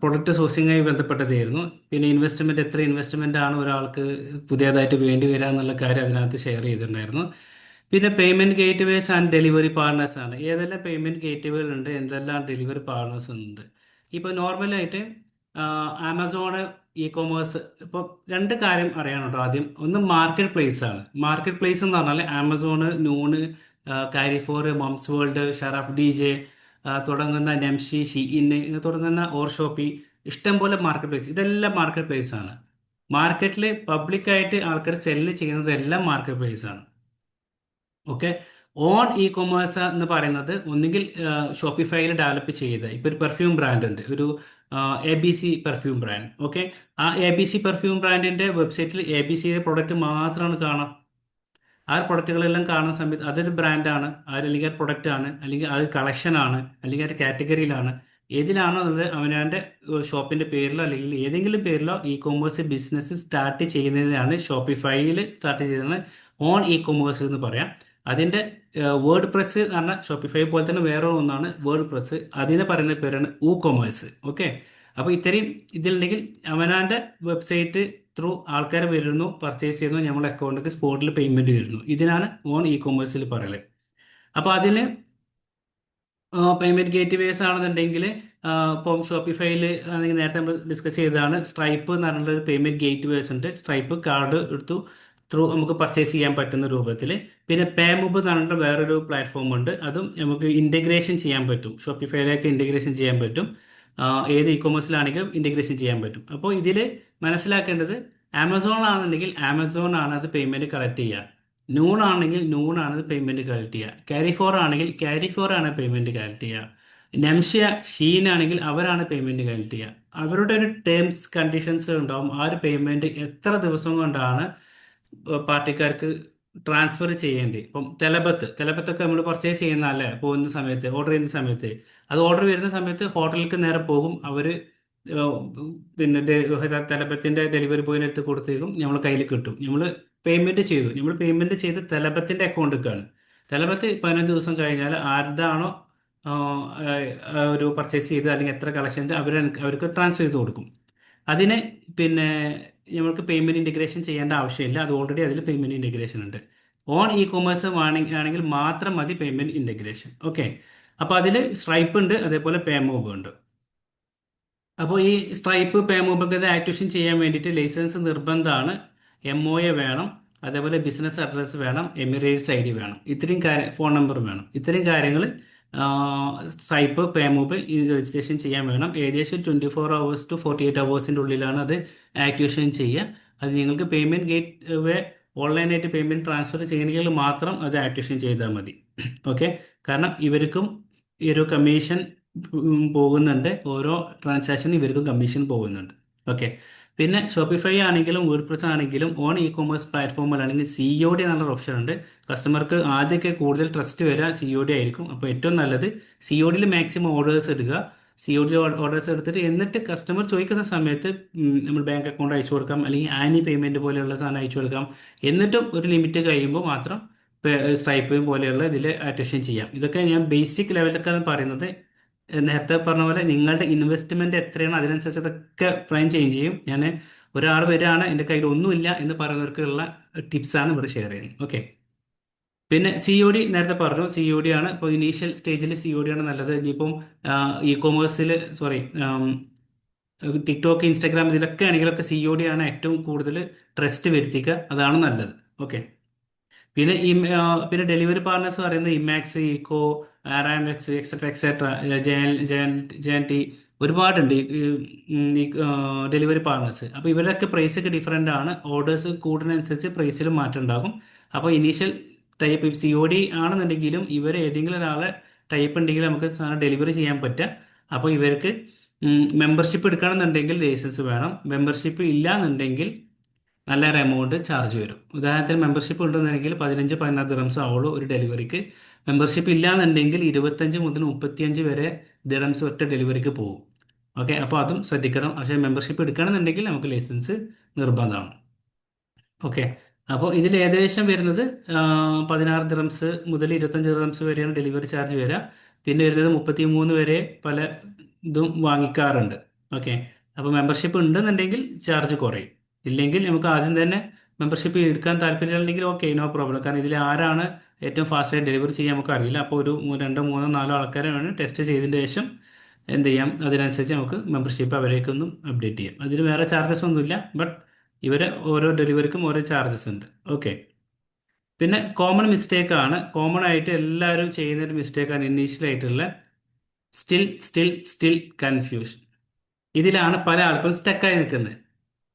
പ്രൊഡക്റ്റ് സോഴ്സിങ്ങായി ബന്ധപ്പെട്ടതായിരുന്നു. പിന്നെ ഇൻവെസ്റ്റ്മെന്റ്, എത്ര ഇൻവെസ്റ്റ്മെന്റ് ആണ് ഒരാൾക്ക് പുതിയതായിട്ട് വേണ്ടി വരിക എന്നുള്ള കാര്യം അതിനകത്ത് ഷെയർ ചെയ്തിട്ടുണ്ടായിരുന്നു. പിന്നെ payment gateways and delivery partners ആണ്. ഏതെല്ലാം പേയ്മെന്റ് ഗേറ്റ്വേകൾ ഉണ്ട്, എന്തെല്ലാം ഡെലിവറി പാർട്ട്നേഴ്സ് ഉണ്ട്. ഇപ്പോൾ നോർമലായിട്ട് ആമസോണ്, ഇ കൊമേഴ്സ്, ഇപ്പോൾ രണ്ട് കാര്യം അറിയണം കേട്ടോ. ആദ്യം ഒന്ന് മാർക്കറ്റ് പ്ലേസ് ആണ്. മാർക്കറ്റ് പ്ലേസ് എന്ന് പറഞ്ഞാൽ Amazon, Noon, Carrefour, Mums World, Sharaf D J തുടങ്ങുന്ന നെംഷി, ഷീഇൻ തുടങ്ങുന്ന ഓർഷോപ്പി, ഇഷ്ടംപോലെ മാർക്കറ്റ് പ്ലേസ്, ഇതെല്ലാം മാർക്കറ്റ് പ്ലേസ് ആണ്. മാർക്കറ്റിൽ പബ്ലിക്കായിട്ട് ആൾക്കാർ സെല്ല് ചെയ്യുന്നത് എല്ലാം മാർക്കറ്റ് പ്ലേസ് ആണ്. ഓക്കെ. ഓൺ ഇ കൊമേഴ്സ് എന്ന് പറയുന്നത് ഒന്നുകിൽ ഷോപ്പിഫൈയിൽ ഡെവലപ്പ് ചെയ്ത്, ഇപ്പോൾ ഒരു പെർഫ്യൂം ബ്രാൻഡ് ഉണ്ട്, ഒരു ABC പെർഫ്യൂം ബ്രാൻഡ്. ഓക്കെ. ആ ABC പെർഫ്യൂം ബ്രാൻഡിന്റെ വെബ്സൈറ്റിൽ ABC പ്രൊഡക്റ്റ് മാത്രമാണ് കാണാം. ആ പ്രൊഡക്റ്റുകളെല്ലാം കാണുന്ന സമയത്ത് അതൊരു ബ്രാൻഡാണ്, അല്ലെങ്കിൽ ഒരു പ്രൊഡക്റ്റ് ആണ്, അല്ലെങ്കിൽ അത് കളക്ഷൻ ആണ്, അല്ലെങ്കിൽ ഒരു കാറ്റഗറിയിലാണ്, ഏതിലാണോ എന്നുള്ളത് അവനവൻ്റെ ഷോപ്പിന്റെ പേരിലോ അല്ലെങ്കിൽ ഏതെങ്കിലും പേരിലോ ഇ കൊമേഴ്സ് ബിസിനസ് സ്റ്റാർട്ട് ചെയ്യുന്നതിനാണ് ഷോപ്പിഫൈയിൽ സ്റ്റാർട്ട് ചെയ്യുന്നതാണ് ഓൺ ഇ കൊമേഴ്സ് എന്ന് പറയാം. അതിന്റെ വേർഡ് പ്രസ് എന്ന് പറഞ്ഞാൽ ഷോപ്പിഫൈ പോലെ തന്നെ വേറെ ഒന്നാണ് വേർഡ് പ്രസ്, അതിനെ പറയുന്ന പേരാണ് ഊ കൊമേഴ്സ്. ഓക്കെ. അപ്പോൾ ഇത്രയും ഇതിലുണ്ടെങ്കിൽ അവനാന്റെ വെബ്സൈറ്റ് ത്രൂ ആൾക്കാർ വരുന്നു, പർച്ചേസ് ചെയ്യുന്നു, നമ്മുടെ അക്കൗണ്ടിലേക്ക് സ്പോട്ടിൽ പേയ്മെന്റ് വരുന്നു. ഇതിനാണ് ഓൺ ഇ കൊമേഴ്സിൽ പറയല്. അപ്പോൾ അതിന് പേയ്മെന്റ് ഗേറ്റ്വേസ് ആണെന്നുണ്ടെങ്കിൽ ഇപ്പം ഷോപ്പിഫൈയിൽ ആണെങ്കിൽ നേരത്തെ നമ്മൾ ഡിസ്കസ് ചെയ്തതാണ് സ്ട്രൈപ്പ് എന്ന് പറഞ്ഞിട്ടുള്ള പേയ്മെന്റ് ഗേറ്റ്വേസ് ഉണ്ട്. സ്ട്രൈപ്പ് കാർഡ് എടുത്തു ത്രൂ നമുക്ക് പർച്ചേസ് ചെയ്യാൻ പറ്റുന്ന രൂപത്തിൽ. പിന്നെ പേമുബ് എന്ന് പറഞ്ഞിട്ടുള്ള വേറൊരു പ്ലാറ്റ്ഫോം ഉണ്ട്, അതും നമുക്ക് ഇൻ്റഗ്രേഷൻ ചെയ്യാൻ പറ്റും, ഷോപ്പിഫൈയിലേക്ക് ഇൻ്റഗ്രേഷൻ ചെയ്യാൻ പറ്റും. ഏത് ഇ കൊമേഴ്സിലാണെങ്കിലും ഇൻ്റഗ്രേഷൻ ചെയ്യാൻ പറ്റും. അപ്പോൾ ഇതിൽ മനസ്സിലാക്കേണ്ടത്, ആമസോൺ ആണെന്നുണ്ടെങ്കിൽ ആമസോൺ ആണ് അത് പേയ്മെന്റ് കളക്ട് ചെയ്യുക, നൂൺ ആണെങ്കിൽ നൂൺ ആണ് പേയ്മെന്റ് കളക്ട് ചെയ്യുക, കാരിഫോർ ആണെങ്കിൽ കാരിഫോർ ആണ് പേയ്മെന്റ് കളക്ട് ചെയ്യുക, നംഷ്യ, ഷീൻ ആണെങ്കിൽ അവരാണ് പേയ്മെന്റ് കളക്ട് ചെയ്യുക. അവരുടെ ഒരു ടേംസ് കണ്ടീഷൻസ് ഉണ്ടാവും. ആ ഒരു പേയ്മെന്റ് എത്ര ദിവസം കൊണ്ടാണ് പാർട്ടിക്കാർക്ക് ട്രാൻസ്ഫർ ചെയ്യേണ്ടി. ഇപ്പം തെലബത്തൊക്കെ നമ്മൾ പർച്ചേസ് ചെയ്യുന്ന അല്ലേ, പോകുന്ന സമയത്ത് ഓർഡർ ചെയ്യുന്ന സമയത്ത്, അത് ഓർഡർ വരുന്ന സമയത്ത് ഹോട്ടലിലേക്ക് നേരെ പോകും. അവർ പിന്നെ തെലബത്തിന്റെ ഡെലിവറി ബോയിന് എടുത്ത് കൊടുത്തേക്കും, നമ്മൾ കയ്യിൽ കിട്ടും. നമ്മൾ പേയ്മെന്റ് ചെയ്ത് തെലബത്തിന്റെ അക്കൗണ്ടിലേക്കാണ്. തെലബത്ത് 15 ദിവസം കഴിഞ്ഞാൽ ആരുതാണോ ഒരു പർച്ചേസ് ചെയ്ത് അല്ലെങ്കിൽ എത്ര കളക്ഷൻ അവർക്ക് ട്രാൻസ്ഫർ ചെയ്ത് കൊടുക്കും. അതിന് പിന്നെ നമുക്ക് പേയ്മെന്റ് ഇന്റഗ്രേഷൻ ചെയ്യേണ്ട ആവശ്യമില്ല, അത് ഓൾറെഡി അതിൽ പേയ്മെന്റ് ഇന്റഗ്രേഷൻ ഉണ്ട്. ഓൺ ഇ കൊമേഴ്സ് ആണെങ്കിൽ മാത്രം മതി പേയ്മെന്റ് ഇന്റഗ്രേഷൻ. ഓക്കെ. അപ്പോൾ അതിൽ സ്ട്രൈപ്പ് ഉണ്ട്, അതേപോലെ പേമോബ് ഉണ്ട്. അപ്പോൾ ഈ സ്ട്രൈപ്പ്, പേമോബൊക്കെ ആക്ടിവേഷൻ ചെയ്യാൻ വേണ്ടിയിട്ട് ലൈസൻസ് നിർബന്ധമാണ്, MOA വേണം, അതേപോലെ ബിസിനസ് അഡ്രസ്സ് വേണം, എമിറേറ്റ്സ് ID വേണം, ഇത്രയും ഫോൺ നമ്പർ വേണം. ഇത്രയും കാര്യങ്ങൾ സ്ട്രൈപ്പ്, പേമോബ് രജിസ്ട്രേഷൻ ചെയ്യാൻ വേണം. ഏകദേശം 24 hours to 48 hours ഉള്ളിലാണ് അത് ആക്ടിവേഷൻ ചെയ്യുക. അത് നിങ്ങൾക്ക് പേയ്മെന്റ് ഗേറ്റ് വേ ഓൺലൈനായിട്ട് പേയ്മെന്റ് ട്രാൻസ്ഫർ ചെയ്യണമെങ്കിൽ മാത്രം അത് ആക്ടിവേഷൻ ചെയ്താൽ മതി. ഓക്കെ. കാരണം ഇവർക്കും ഈ ഒരു കമ്മീഷൻ പോകുന്നുണ്ട്, ഓരോ ട്രാൻസാക്ഷനും ഇവർക്കും കമ്മീഷൻ പോകുന്നുണ്ട്. ഓക്കെ. പിന്നെ ഷോപ്പിഫൈ ആണെങ്കിലും വേർഡ്പ്രസ് ആണെങ്കിലും ഓൺ ഇ കൊമേഴ്സ് പ്ലാറ്റ്ഫോമിലാണെങ്കിൽ COD എന്നുള്ള ഓപ്ഷൻ ഉണ്ട്. കസ്റ്റമർക്ക് ആദ്യമൊക്കെ കൂടുതൽ ട്രസ്റ്റ് വരിക COD ആയിരിക്കും. അപ്പോൾ ഏറ്റവും നല്ലത് CODയിൽ മാക്സിമം ഓർഡേഴ്സ് എടുക്കുക. COD ഓർഡേഴ്സ് എടുത്തിട്ട് എന്നിട്ട് കസ്റ്റമർ ചോദിക്കുന്ന സമയത്ത് നമ്മൾ ബാങ്ക് അക്കൗണ്ട് അയച്ചു കൊടുക്കാം, അല്ലെങ്കിൽ ആനി പേയ്മെന്റ് പോലെയുള്ള സാധനം അയച്ചു കൊടുക്കാം. എന്നിട്ടും ഒരു ലിമിറ്റ് കഴിയുമ്പോൾ മാത്രം സ്ട്രൈപ്പ് പോലെയുള്ള ഇതിൽ അറ്റൻഷൻ ചെയ്യാം. ഇതൊക്കെ ഞാൻ ബേസിക് ലെവലൊക്കെ പറയുന്നത്. നേരത്തെ പറഞ്ഞ പോലെ നിങ്ങളുടെ ഇൻവെസ്റ്റ്മെന്റ് എത്രയാണ് അതിനനുസരിച്ച് അതൊക്കെ പ്ലാൻ ചേഞ്ച് ചെയ്യും. ഞാൻ ഒരാൾ വരികയാണ് എൻ്റെ കയ്യിൽ ഒന്നുമില്ല എന്ന് പറയുന്നവർക്കുള്ള ടിപ്സാണ് ഇവിടെ ഷെയർ ചെയ്യുന്നത്. ഓക്കെ. പിന്നെ COD നേരത്തെ പറഞ്ഞു, COD ആണ് ഇപ്പോൾ ഇനീഷ്യൽ സ്റ്റേജിൽ COD ആണ് നല്ലത്. ഇനിയിപ്പം ഇ കൊമേഴ്സിൽ ടിക്ടോക്ക്, ഇൻസ്റ്റാഗ്രാം ഇതിലൊക്കെ ആണെങ്കിലൊക്കെ COD ആണ് ഏറ്റവും കൂടുതൽ ട്രസ്റ്റ് വരുത്തിക്കുക, അതാണ് നല്ലത്. ഓക്കെ. പിന്നെ പിന്നെ ഡെലിവറി പാർട്ട്നേഴ്സ് പറയുന്നത് ഇമാക്സ്, ഈക്കോ, ആറാംഎക്സ്, എക്സെട്ര എക്സെട്ര, JNT ഒരുപാടുണ്ട് ഈ ഡെലിവറി പാർട്ട്നേഴ്സ്. അപ്പോൾ ഇവരൊക്കെ പ്രൈസ് ഒക്കെ ഡിഫറെൻ്റ് ആണ്. ഓർഡേഴ്സ് കൂടുന്നതനുസരിച്ച് പ്രൈസിലും മാറ്റം ഉണ്ടാകും. അപ്പോൾ ഇനീഷ്യൽ ടൈപ്പ് COD ആണെന്നുണ്ടെങ്കിലും ഇവർ ഏതെങ്കിലും ഒരാളെ ടൈപ്പ് ഉണ്ടെങ്കിൽ നമുക്ക് സാധനം ഡെലിവറി ചെയ്യാൻ പറ്റുക. അപ്പോൾ ഇവർക്ക് മെമ്പർഷിപ്പ് എടുക്കണമെന്നുണ്ടെങ്കിൽ ലൈസൻസ് വേണം. മെമ്പർഷിപ്പ് ഇല്ല എന്നുണ്ടെങ്കിൽ നല്ലൊരു എമൗണ്ട് ചാർജ് വരും. ഉദാഹരണത്തിന് മെമ്പർഷിപ്പ് ഉണ്ടെന്നുണ്ടെങ്കിൽ 15-16 ദിറംസ് ആവുള്ളൂ ഒരു ഡെലിവറിക്ക്. മെമ്പർഷിപ്പ് ഇല്ലാന്നുണ്ടെങ്കിൽ 25 മുതൽ 35 വരെ ദിറംസ് ഒറ്റ ഡെലിവറിക്ക് പോകും. ഓക്കെ. അപ്പോൾ അതും ശ്രദ്ധിക്കണം. പക്ഷേ മെമ്പർഷിപ്പ് എടുക്കണമെന്നുണ്ടെങ്കിൽ നമുക്ക് ലൈസൻസ് നിർബന്ധമാണ്. ഓക്കെ. അപ്പോൾ ഇതിൽ ഏകദേശം വരുന്നത് 16 ദിറംസ് മുതൽ 25 ദിറംസ് വരെയാണ് ഡെലിവറി ചാർജ് വരിക. പിന്നെ വരുന്നത് 33 വരെ പല ഇതും വാങ്ങിക്കാറുണ്ട്. ഓക്കെ. അപ്പോൾ മെമ്പർഷിപ്പ് ഉണ്ടെന്നുണ്ടെങ്കിൽ ചാർജ് കുറയും. ഇല്ലെങ്കിൽ നമുക്ക് ആദ്യം തന്നെ മെമ്പർഷിപ്പ് എടുക്കാൻ താല്പര്യമുണ്ടെങ്കിൽ ഓക്കെ, നോ പ്രോബ്ലം. കാരണം ഇതിൽ ആരാണ് ഏറ്റവും ഫാസ്റ്റായി ഡെലിവറി ചെയ്യാൻ നമുക്ക് അറിയില്ല. അപ്പോൾ ഒരു രണ്ടോ മൂന്നോ നാലോ ആൾക്കാരെ വേണം ടെസ്റ്റ് ചെയ്തതിന് ശേഷം എന്ത് ചെയ്യാം, അതിനനുസരിച്ച് നമുക്ക് മെമ്പർഷിപ്പ് അവരേക്കൊന്നും അപ്ഡേറ്റ് ചെയ്യാം. അതിന് വേറെ ചാർജസ് ഒന്നുമില്ല. ബട്ട് ഇവരെ ഓരോ ഡെലിവറിക്കും ഓരോ ചാർജസ് ഉണ്ട്. ഓക്കെ. പിന്നെ കോമൺ മിസ്റ്റേക്ക് ആണ്, കോമൺ ആയിട്ട് എല്ലാവരും ചെയ്യുന്ന ഒരു മിസ്റ്റേക്കാണ് ഇനീഷ്യൽ ആയിട്ടുള്ള സ്റ്റിൽ സ്റ്റിൽ സ്റ്റിൽ കൺഫ്യൂഷൻ. ഇതിലാണ് പല ആൾക്കാരും സ്റ്റക്കായി നിൽക്കുന്നത്.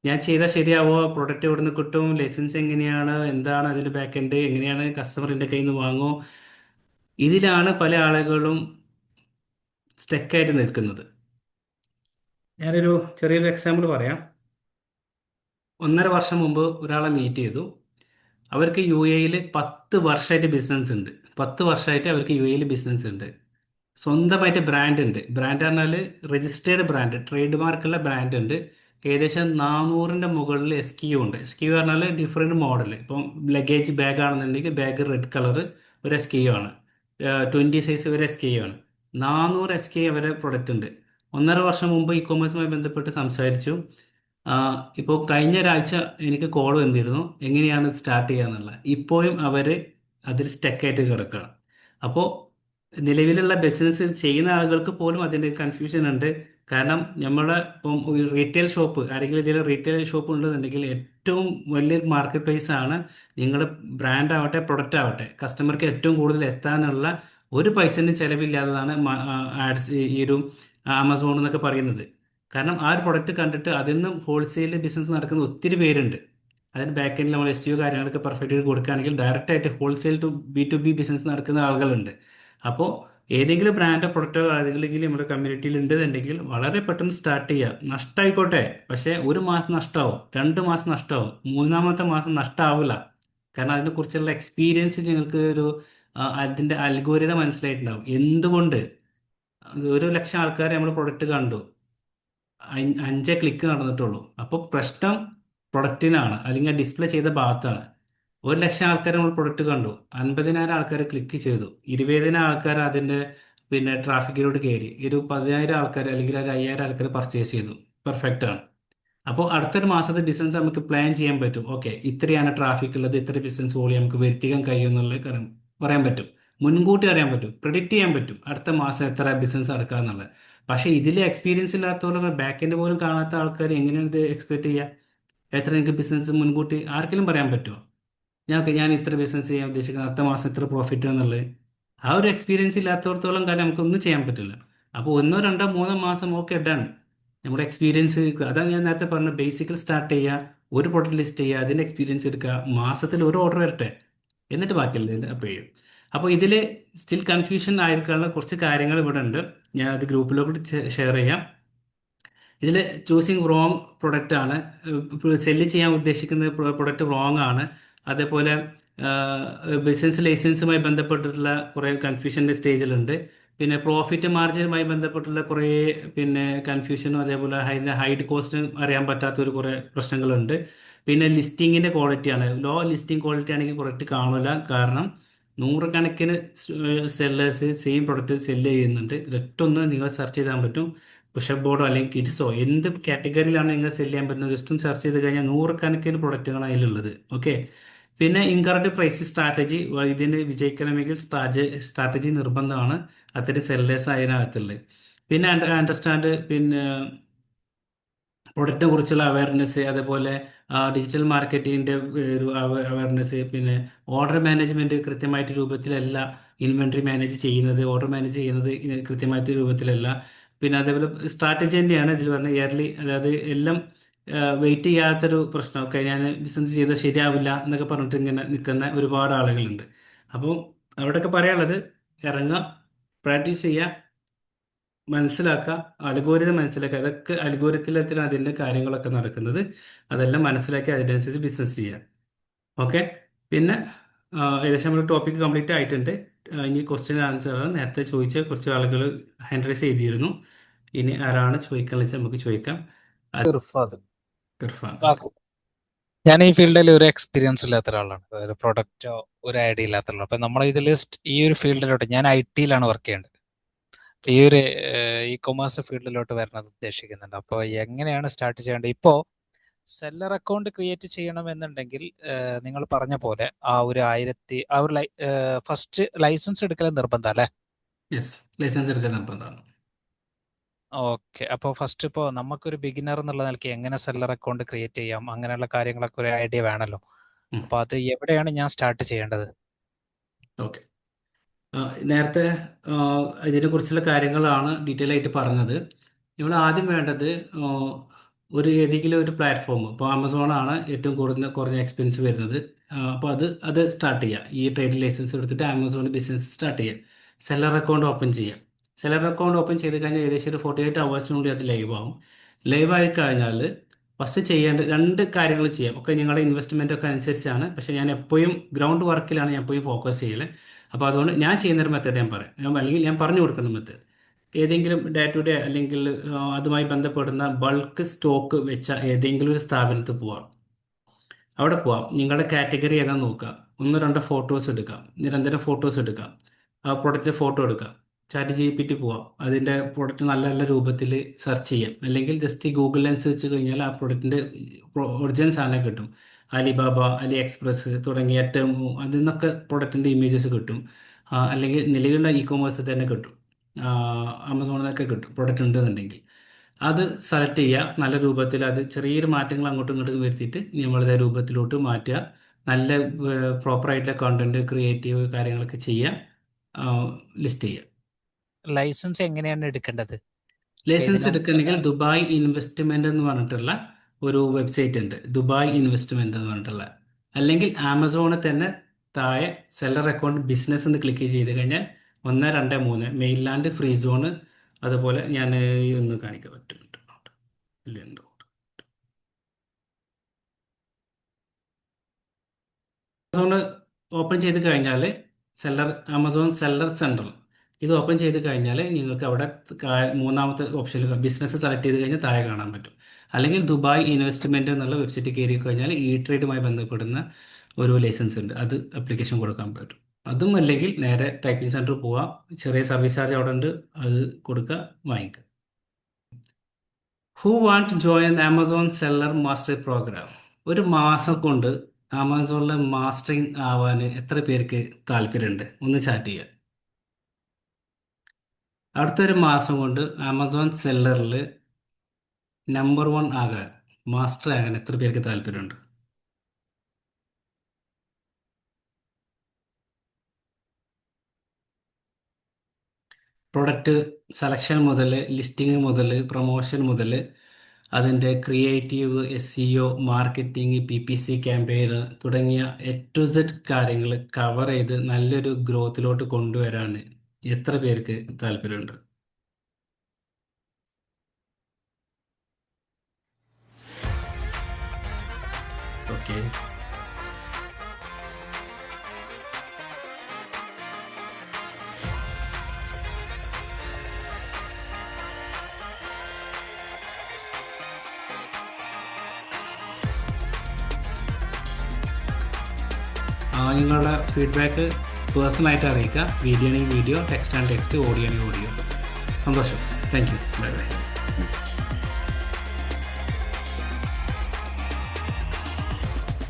ഞാൻ ചെയ്താൽ ശരിയാവോ, പ്രൊഡക്റ്റ് എവിടെ നിന്ന് കിട്ടും, ലൈസൻസ് എങ്ങനെയാണ്, എന്താണ് അതിൻ്റെ ബാക്ക് എൻഡ്, എങ്ങനെയാണ് കസ്റ്റമറിൻ്റെ കയ്യിൽ നിന്ന് വാങ്ങുമോ, ഇതിലാണ് പല ആളുകളും സ്റ്റക്കായിട്ട് നിൽക്കുന്നത്. ഞാനൊരു ചെറിയൊരു എക്സാമ്പിൾ പറയാം. 1.5 വർഷം മുമ്പ് ഒരാളെ മീറ്റ് ചെയ്തു. അവർക്ക് യു എയിൽ 10 വർഷമായിട്ട് ബിസിനസ് ഉണ്ട്. 10 വർഷമായിട്ട് അവർക്ക് യു എയിൽ ബിസിനസ് ഉണ്ട്. സ്വന്തമായിട്ട് ബ്രാൻഡ് ഉണ്ട്. ബ്രാൻഡ് പറഞ്ഞാൽ രജിസ്റ്റേർഡ് ബ്രാൻഡ്, ട്രേഡ് മാർക്കുള്ള ബ്രാൻഡ് ഉണ്ട്. ഏകദേശം 400ന്റെ മുകളിൽ SKU ഉണ്ട്. SKU പറഞ്ഞാൽ ഡിഫറെൻറ്റ് മോഡൽ. ഇപ്പം ലഗേജ് ബാഗ് ആണെന്നുണ്ടെങ്കിൽ ബാഗ് റെഡ് കളർ ഒരു SKU ആണ്. 20 സൈസ് ഒരു SKU ആണ്. 400 SKU വരെ പ്രൊഡക്റ്റ് ഉണ്ട്. 1.5 വർഷം മുമ്പ് ഇ കൊമേഴ്സുമായി ബന്ധപ്പെട്ട് സംസാരിച്ചു. ഇപ്പോൾ കഴിഞ്ഞ ഒരാഴ്ച എനിക്ക് കോൾ വന്നിരുന്നു എങ്ങനെയാണ് സ്റ്റാർട്ട് ചെയ്യാന്നുള്ളത്. ഇപ്പോഴും അവർ അതിൽ സ്റ്റക്കായിട്ട് കിടക്കുകയാണ്. അപ്പോൾ നിലവിലുള്ള ബിസിനസ് ചെയ്യുന്ന ആളുകൾക്ക് പോലും അതിൻ്റെ കൺഫ്യൂഷൻ ഉണ്ട്. കാരണം നമ്മളെ ഇപ്പം ഒരു റീറ്റെയിൽ ഷോപ്പ്, ആരെങ്കിലും ഇതിൽ റീറ്റെയിൽ ഷോപ്പ് ഉണ്ടെന്നുണ്ടെങ്കിൽ ഏറ്റവും വലിയ മാർക്കറ്റ് പ്ലേസ് ആണ്. നിങ്ങളുടെ ബ്രാൻഡ് ആവട്ടെ പ്രൊഡക്റ്റ് ആവട്ടെ കസ്റ്റമർക്ക് ഏറ്റവും കൂടുതൽ എത്താനുള്ള ഒരു പൈസൻ്റെ ചിലവില്ലാത്തതാണ് ആഡ്സ്, ഈ ഒരു ആമസോൺ എന്നൊക്കെ പറയുന്നത്. കാരണം ആ ഒരു പ്രൊഡക്റ്റ് കണ്ടിട്ട് അതിൽ നിന്നും ഹോൾസെയിൽ ബിസിനസ് നടക്കുന്ന ഒത്തിരി പേരുണ്ട്. അതിന് ബാക്ക് എൻഡിൽ നമ്മൾ SEO കാര്യങ്ങളൊക്കെ പെർഫെക്റ്റ് ആയിട്ട് കൊടുക്കുകയാണെങ്കിൽ ഡയറക്റ്റ് ആയിട്ട് ഹോൾസെയിൽ ടു B2B ബിസിനസ് നടക്കുന്ന ആളുകളുണ്ട്. അപ്പോൾ ഏതെങ്കിലും ബ്രാൻഡോ പ്രൊഡക്റ്റോ ഏതെങ്കിലും നമ്മുടെ കമ്മ്യൂണിറ്റിയിൽ ഉണ്ടെന്നുണ്ടെങ്കിൽ വളരെ പെട്ടെന്ന് സ്റ്റാർട്ട് ചെയ്യാം. നഷ്ടമായിക്കോട്ടെ, പക്ഷേ 1 മാസം നഷ്ടമാവും, 2 മാസം നഷ്ടമാവും, 3-ാമത്തെ മാസം നഷ്ടമാവില്ല. കാരണം അതിനെക്കുറിച്ചുള്ള എക്സ്പീരിയൻസ് നിങ്ങൾക്ക് ഒരു അതിൻ്റെ അൽഗോരിതം മനസ്സിലായിട്ടുണ്ടാവും. എന്തുകൊണ്ട് 1 ലക്ഷം ആൾക്കാർ നമ്മൾ പ്രൊഡക്റ്റ് കണ്ടു, 5 ക്ലിക്ക് നടന്നിട്ടുള്ളൂ. അപ്പോൾ പ്രശ്നം പ്രൊഡക്റ്റിനാണ്, അല്ലെങ്കിൽ ഡിസ്പ്ലേ ചെയ്ത ഭാഗത്താണ്. 1 ലക്ഷം ആൾക്കാർ നമ്മൾ പ്രൊഡക്റ്റ് കണ്ടു, 50,000 ആൾക്കാർ ക്ലിക്ക് ചെയ്തു, 20,000 ആൾക്കാർ അതിൻ്റെ പിന്നെ ട്രാഫിക്കിലോട്ട് കയറി, ഒരു 10,000 ആൾക്കാർ അല്ലെങ്കിൽ ഒരു 5,000 ആൾക്കാർ പർച്ചേസ് ചെയ്തു. പെർഫെക്റ്റ് ആണ്. അപ്പോൾ അടുത്തൊരു മാസത്തെ ബിസിനസ് നമുക്ക് പ്ലാൻ ചെയ്യാൻ പറ്റും. ഓക്കെ, ഇത്രയാണ് ട്രാഫിക് ഉള്ളത്, ഇത്ര ബിസിനസ് വോളിയം നമുക്ക് വരുത്തിക്കാൻ കഴിയും എന്നുള്ള കാര്യം പറയാൻ പറ്റും. മുൻകൂട്ടി അറിയാൻ പറ്റും, പ്രിഡിക്റ്റ് ചെയ്യാൻ പറ്റും അടുത്ത മാസം എത്ര ബിസിനസ് നടക്കുക എന്നുള്ളത്. പക്ഷേ ഇതിൽ എക്സ്പീരിയൻസ് ഇല്ലാത്തവരും ബാക്ക് എൻഡ് പോലും കാണാത്ത ആൾക്കാർ എങ്ങനെയാണ് ഇത് എക്സ്പെക്ട് ചെയ്യുക? എത്ര എനിക്ക് ബിസിനസ് മുൻകൂട്ടി ആർക്കെങ്കിലും പറയാൻ പറ്റുമോ? ഞാൻ ഇത്ര ബിസിനസ് ചെയ്യാൻ ഉദ്ദേശിക്കുന്നത്, അടുത്ത മാസം ഇത്ര പ്രോഫിറ്റ് എന്നുള്ളത് ആ ഒരു എക്സ്പീരിയൻസ് ഇല്ലാത്തവർത്തോളം കാലം നമുക്കൊന്നും ചെയ്യാൻ പറ്റില്ല. അപ്പോൾ 1, 2, 3 മാസം ഓക്കെ ഡൺ. നമ്മുടെ എക്സ്പീരിയൻസ്, അതാണ് ഞാൻ നേരത്തെ പറഞ്ഞ ബേസിക്കൽ സ്റ്റാർട്ട് ചെയ്യുക, ഒരു പ്രൊഡക്റ്റ് ലിസ്റ്റ് ചെയ്യുക, അതിൻ്റെ എക്സ്പീരിയൻസ് എടുക്കുക, മാസത്തിൽ ഒരു ഓർഡർ വരട്ടെ, എന്നിട്ട് ബാക്കിയുള്ളത് അപ്പോൾ ചെയ്യും. അപ്പോൾ ഇതിൽ സ്റ്റിൽ കൺഫ്യൂഷൻ ആയിരിക്കാനുള്ള കുറച്ച് കാര്യങ്ങൾ ഇവിടെ ഉണ്ട്. ഞാൻ അത് ഗ്രൂപ്പിലോട്ട് ഷെയർ ചെയ്യാം. ഇതിൽ ചൂസിങ് റോങ് പ്രൊഡക്റ്റ് ആണ്. സെല്ല് ചെയ്യാൻ ഉദ്ദേശിക്കുന്ന പ്രൊഡക്റ്റ് റോങ് ആണ്. അതേപോലെ ബിസിനസ് ലൈസൻസുമായി ബന്ധപ്പെട്ടിട്ടുള്ള കുറേ കൺഫ്യൂഷൻ്റെ സ്റ്റേജിലുണ്ട്. പിന്നെ പ്രോഫിറ്റ് മാർജിനുമായി ബന്ധപ്പെട്ടുള്ള കുറേ പിന്നെ കൺഫ്യൂഷനും, അതേപോലെ ഹൈഡ് കോസ്റ്റ് അറിയാൻ പറ്റാത്തൊരു കുറേ പ്രശ്നങ്ങളുണ്ട്. പിന്നെ ലിസ്റ്റിങ്ങിൻ്റെ ക്വാളിറ്റിയാണ്. ലോ ലിസ്റ്റിംഗ് ക്വാളിറ്റി ആണെങ്കിൽ പ്രൊഡക്റ്റ് കാണില്ല. കാരണം നൂറുകണക്കിന് സെല്ലേഴ്സ് സെയിം പ്രൊഡക്റ്റ് സെല്ല് ചെയ്യുന്നുണ്ട്. ഒറ്റൊന്ന് നിങ്ങൾ സെർച്ച് ചെയ്താൽ പറ്റും. പുഷപ്പ് ബോർഡോ അല്ലെങ്കിൽ കിഡ്സോ എന്ത് കാറ്റഗറിയിലാണ് നിങ്ങൾ സെല് ചെയ്യാൻ പറ്റുന്നത് ജസ്റ്റ് ഒന്ന് സെർച്ച് ചെയ്ത് കഴിഞ്ഞാൽ നൂറുകണക്കിന് പ്രൊഡക്റ്റുകളാണ് അതിലുള്ളത്. ഓക്കെ. പിന്നെ ഇൻകറക്റ്റ് പ്രൈസ് സ്ട്രാറ്റജി, ഇതിന് വിജയിക്കണമെങ്കിൽ സ്ട്രാറ്റജി നിർബന്ധമാണ്. അത്തരം സെല്ലേഴ്സ് അതിനകത്തുള്ളത്. പിന്നെ അണ്ടർസ്റ്റാൻഡ് പിന്നെ പ്രൊഡക്റ്റിനെ കുറിച്ചുള്ള അവയർനെസ്, അതേപോലെ ഡിജിറ്റൽ മാർക്കറ്റിങ്ങിൻ്റെ ഒരു അവയർനെസ്, പിന്നെ ഓർഡർ മാനേജ്മെൻറ്റ് കൃത്യമായിട്ട് രൂപത്തിലല്ല ഇൻവെൻട്രി മാനേജ് ചെയ്യുന്നത്, ഓർഡർ മാനേജ് ചെയ്യുന്നത് കൃത്യമായിട്ട് രൂപത്തിലല്ല. പിന്നെ അതേപോലെ സ്ട്രാറ്റജി തന്നെയാണ് ഇതിൽ പറഞ്ഞ ഇയർലി, അതായത് എല്ലാം വെയിറ്റ് ചെയ്യാത്തൊരു പ്രശ്നമൊക്കെ ഞാൻ ബിസിനസ് ചെയ്താൽ ശരിയാവില്ല എന്നൊക്കെ പറഞ്ഞിട്ട് ഇങ്ങനെ നിൽക്കുന്ന ഒരുപാട് ആളുകളുണ്ട്. അപ്പോൾ അവിടെയൊക്കെ പറയാനുള്ളത് ഇറങ്ങുക, പ്രാക്ടീസ് ചെയ്യുക, മനസ്സിലാക്കുക, അൽഗോരിതം മനസ്സിലാക്കുക. അതൊക്കെ അൽഗോരിതത്തിലാണ് അതിൻ്റെ കാര്യങ്ങളൊക്കെ നടക്കുന്നത്. അതെല്ലാം മനസ്സിലാക്കി അതിനനുസരിച്ച് ബിസിനസ് ചെയ്യുക. ഓക്കെ. പിന്നെ ഏകദേശം നമ്മുടെ ടോപ്പിക് കംപ്ലീറ്റ് ആയിട്ടുണ്ട്. ഇനി ക്വസ്റ്റ്യൻ ആൻസറാണ്. നേരത്തെ ചോദിച്ച കുറച്ച് ആളുകൾ ഹാൻഡ് റൈസ് ചെയ്തിരുന്നു. ഇനി ആരാണ് ചോദിക്കാന്ന് വെച്ചാൽ നമുക്ക് ചോദിക്കാം. ഇർഫാദ്. ഇർഫാൻ. ക്ലാസ് ഞാൻ ഈ ഫീൽഡിൽ ഒരു എക്സ്പീരിയൻസ് ഇല്ലാത്ത ഒരാളാണ്. ഒരു പ്രൊഡക്റ്റോ ഒരു ഐഡിയ ഇല്ലാത്ത ഒരാളാണ്. അപ്പം നമ്മൾ ഇതിൽ ഈ ഒരു ഫീൽഡിലോട്ട്, ഞാൻ IT-യിലാണ് വർക്ക് ചെയ്യേണ്ടത്. ഈ ഒരു ഇ കൊമേഴ്സ് ഫീൽഡിലോട്ട് വരണം ഉദ്ദേശിക്കുന്നുണ്ട്. അപ്പോൾ എങ്ങനെയാണ് സ്റ്റാർട്ട് ചെയ്യേണ്ടത്? ഇപ്പോൾ സെല്ലർ അക്കൗണ്ട് ക്രിയേറ്റ് ചെയ്യണമെന്നുണ്ടെങ്കിൽ നിങ്ങൾ പറഞ്ഞ പോലെ ആ ഒരു ഫസ്റ്റ് ലൈസൻസ് എടുക്കൽ നിർബന്ധം അല്ലേ? യെസ്, ലൈസൻസ് എടുക്കാൻ നിർബന്ധമാണ്. ഓക്കെ. അപ്പോൾ ഫസ്റ്റ് ഇപ്പോൾ നമുക്കൊരു ബിഗിനർ എന്നുള്ള നിലയ്ക്ക് എങ്ങനെ സെല്ലർ അക്കൗണ്ട് ക്രിയേറ്റ് ചെയ്യാം, അങ്ങനെയുള്ള കാര്യങ്ങളൊക്കെ ഒരു ഐഡിയ വേണമല്ലോ. ഉം. അപ്പോൾ അത് എവിടെയാണ് ഞാൻ സ്റ്റാർട്ട് ചെയ്യേണ്ടത്? ഓക്കെ. നേരത്തെ ഇതിനെക്കുറിച്ചുള്ള കാര്യങ്ങളാണ് ഡീറ്റെയിൽ ആയിട്ട് പറഞ്ഞത്. നമ്മൾ ആദ്യം വേണ്ടത് ഏതെങ്കിലും ഒരു പ്ലാറ്റ്ഫോം, ഇപ്പോൾ ആമസോണാണ് ഏറ്റവും കുറഞ്ഞ എക്സ്പെൻസ് വരുന്നത്. അപ്പോൾ അത് സ്റ്റാർട്ട് ചെയ്യുക. ഈ ട്രേഡ് ലൈസൻസ് എടുത്തിട്ട് ആമസോണിൽ ബിസിനസ് സ്റ്റാർട്ട് ചെയ്യുക. സെല്ലർ അക്കൗണ്ട് ഓപ്പൺ ചെയ്യുക. സെല്ലർ അക്കൗണ്ട് ഓപ്പൺ ചെയ്ത് കഴിഞ്ഞാൽ ഏകദേശം ഒരു 48 ഹവേഴ്സിനുള്ളിൽ അത് ലൈവ് ആവും. ലൈവ് ആയി കഴിഞ്ഞാൽ ഫസ്റ്റ് ചെയ്യേണ്ട 2 കാര്യങ്ങൾ ചെയ്യാം. ഒക്കെ നിങ്ങളുടെ ഇൻവെസ്റ്റ്മെൻ്റ് ഒക്കെ അനുസരിച്ചാണ്. പക്ഷേ ഞാൻ എപ്പോഴും ഗ്രൗണ്ട് വർക്കിലാണ് ഞാൻ എപ്പോഴും ഫോക്കസ് ചെയ്യൽ. അപ്പോൾ അതുകൊണ്ട് ഞാൻ ചെയ്യുന്നൊരു മെത്തേഡ് ഞാൻ പറയാം, അല്ലെങ്കിൽ ഞാൻ പറഞ്ഞു കൊടുക്കുന്ന മെത്തേഡ്. ഏതെങ്കിലും ഡേ ടു ഡേ അല്ലെങ്കിൽ അതുമായി ബന്ധപ്പെടുന്ന ബൾക്ക് സ്റ്റോക്ക് വെച്ച ഏതെങ്കിലും ഒരു സ്ഥാപനത്തിൽ പോവാം. അവിടെ പോവാം. നിങ്ങളുടെ കാറ്റഗറി ഏതാണെന്ന് നോക്കുക. 1-2 ഫോട്ടോസ് എടുക്കാം. നിരന്തരം ഫോട്ടോസ് എടുക്കാം. ആ പ്രൊഡക്റ്റ് ഫോട്ടോ എടുക്കാം. ChatGPT പോവാം. അതിൻ്റെ പ്രൊഡക്റ്റ് നല്ല നല്ല രൂപത്തിൽ സെർച്ച് ചെയ്യാം. അല്ലെങ്കിൽ ജസ്റ്റ് ഗൂഗിൾ ലെൻസ് വെച്ച് കഴിഞ്ഞാൽ ആ പ്രൊഡക്റ്റിൻ്റെ ഒറിജിനൽ സാധനം കിട്ടും. അലിബാബ, അലി എക്സ്പ്രസ് തുടങ്ങിയ ഏറ്റവും അതിൽ നിന്നൊക്കെ പ്രൊഡക്റ്റിൻ്റെ ഇമേജസ് കിട്ടും. അല്ലെങ്കിൽ നിലവിലുള്ള ഇ കൊമേഴ്സ് തന്നെ കിട്ടും. ആമസോണിലൊക്കെ കിട്ടും പ്രൊഡക്റ്റ് ഉണ്ടെന്നുണ്ടെങ്കിൽ. അത് സെലക്ട് ചെയ്യുക. നല്ല രൂപത്തിൽ അത് ചെറിയൊരു മാറ്റങ്ങൾ അങ്ങോട്ടും ഇങ്ങോട്ടും വരുത്തിയിട്ട് നമ്മളുടെ രൂപത്തിലോട്ട് മാറ്റുക. നല്ല പ്രോപ്പറായിട്ടുള്ള കണ്ടന്റ് ക്രിയേറ്റീവ് കാര്യങ്ങളൊക്കെ ചെയ്യുക. ലിസ്റ്റ് ചെയ്യുക. ലൈസൻസ് എങ്ങനെയാണ് എടുക്കേണ്ടത്? ലൈസൻസ് എടുക്കണമെങ്കിൽ ദുബായ് ഇൻവെസ്റ്റ്മെന്റ് എന്ന് പറഞ്ഞിട്ടുള്ള ഒരു വെബ്സൈറ്റ് ഉണ്ട്. ദുബായ് ഇൻവെസ്റ്റ്മെന്റ് എന്ന് പറഞ്ഞിട്ടുള്ള, അല്ലെങ്കിൽ ആമസോണിൽ തന്നെ താഴെ സെല്ലർ അക്കൗണ്ട് ബിസിനസ് എന്ന് ക്ലിക്ക് ചെയ്ത് കഴിഞ്ഞാൽ 1, 2, 3 മെയിൻലാൻഡ്, ഫ്രീ സോണ്, അതുപോലെ ഞാൻ ഒന്ന് കാണിക്കാൻ പറ്റും. ആമസോൺ ഓപ്പൺ ചെയ്ത് കഴിഞ്ഞാൽ ആമസോൺ സെല്ലർ സെൻട്രൽ ഇത് ഓപ്പൺ ചെയ്ത് കഴിഞ്ഞാൽ നിങ്ങൾക്ക് അവിടെ മൂന്നാമത്തെ ഓപ്ഷനിൽ ബിസിനസ് സെലക്ട് ചെയ്ത് കഴിഞ്ഞാൽ താഴെ കാണാൻ പറ്റും. അല്ലെങ്കിൽ ദുബായ് ഇൻവെസ്റ്റ്മെന്റ് എന്നുള്ള വെബ്സൈറ്റ് കയറി കഴിഞ്ഞാൽ ഈ ട്രേഡുമായി ബന്ധപ്പെടുന്ന ഒരു ലൈസൻസ് ഉണ്ട്, അത് അപ്ലിക്കേഷൻ കൊടുക്കാൻ പറ്റും. അതും അല്ലെങ്കിൽ നേരെ ടൈപ്പിംഗ് സെന്ററിൽ പോവാം. ചെറിയ സർവീസ് ചാർജ് അവിടെ ഉണ്ട്, അത് കൊടുക്കുക, വാങ്ങിക്കുക. Who want join Amazon seller master program? ഒരു മാസം കൊണ്ട് ആമസോണിലെ മാസ്റ്ററിങ് ആവാൻ എത്ര പേർക്ക് താല്പര്യമുണ്ട്? ഒന്ന് ചാറ്റ് ചെയ്യുക. അടുത്തൊരു മാസം കൊണ്ട് ആമസോൺ സെല്ലറിൽ നമ്പർ 1 ആകാൻ, മാസ്റ്റർ ആകാൻ എത്ര പേർക്ക് താല്പര്യമുണ്ട്? പ്രൊഡക്റ്റ് സെലക്ഷൻ മുതൽ, ലിസ്റ്റിംഗ് മുതൽ, പ്രൊമോഷൻ മുതൽ, അതിൻ്റെ creative, SEO, marketing, PPC campaign തുടങ്ങിയ A to Z കാര്യങ്ങൾ കവർ ചെയ്ത് നല്ലൊരു ഗ്രോത്തിലോട്ട് കൊണ്ടുവരാൻ എത്ര പേർക്ക് താല്പര്യമുണ്ട്? ഓക്കെ. നിങ്ങളുടെ ഫീഡ്ബാക്ക് പേഴ്സണലായിട്ട് അറിയിക്കുക. വീഡിയോ ആണെങ്കിൽ video, text and text, audio ആണെങ്കിൽ ഓഡിയോ. സന്തോഷം. Thank you. Bye bye.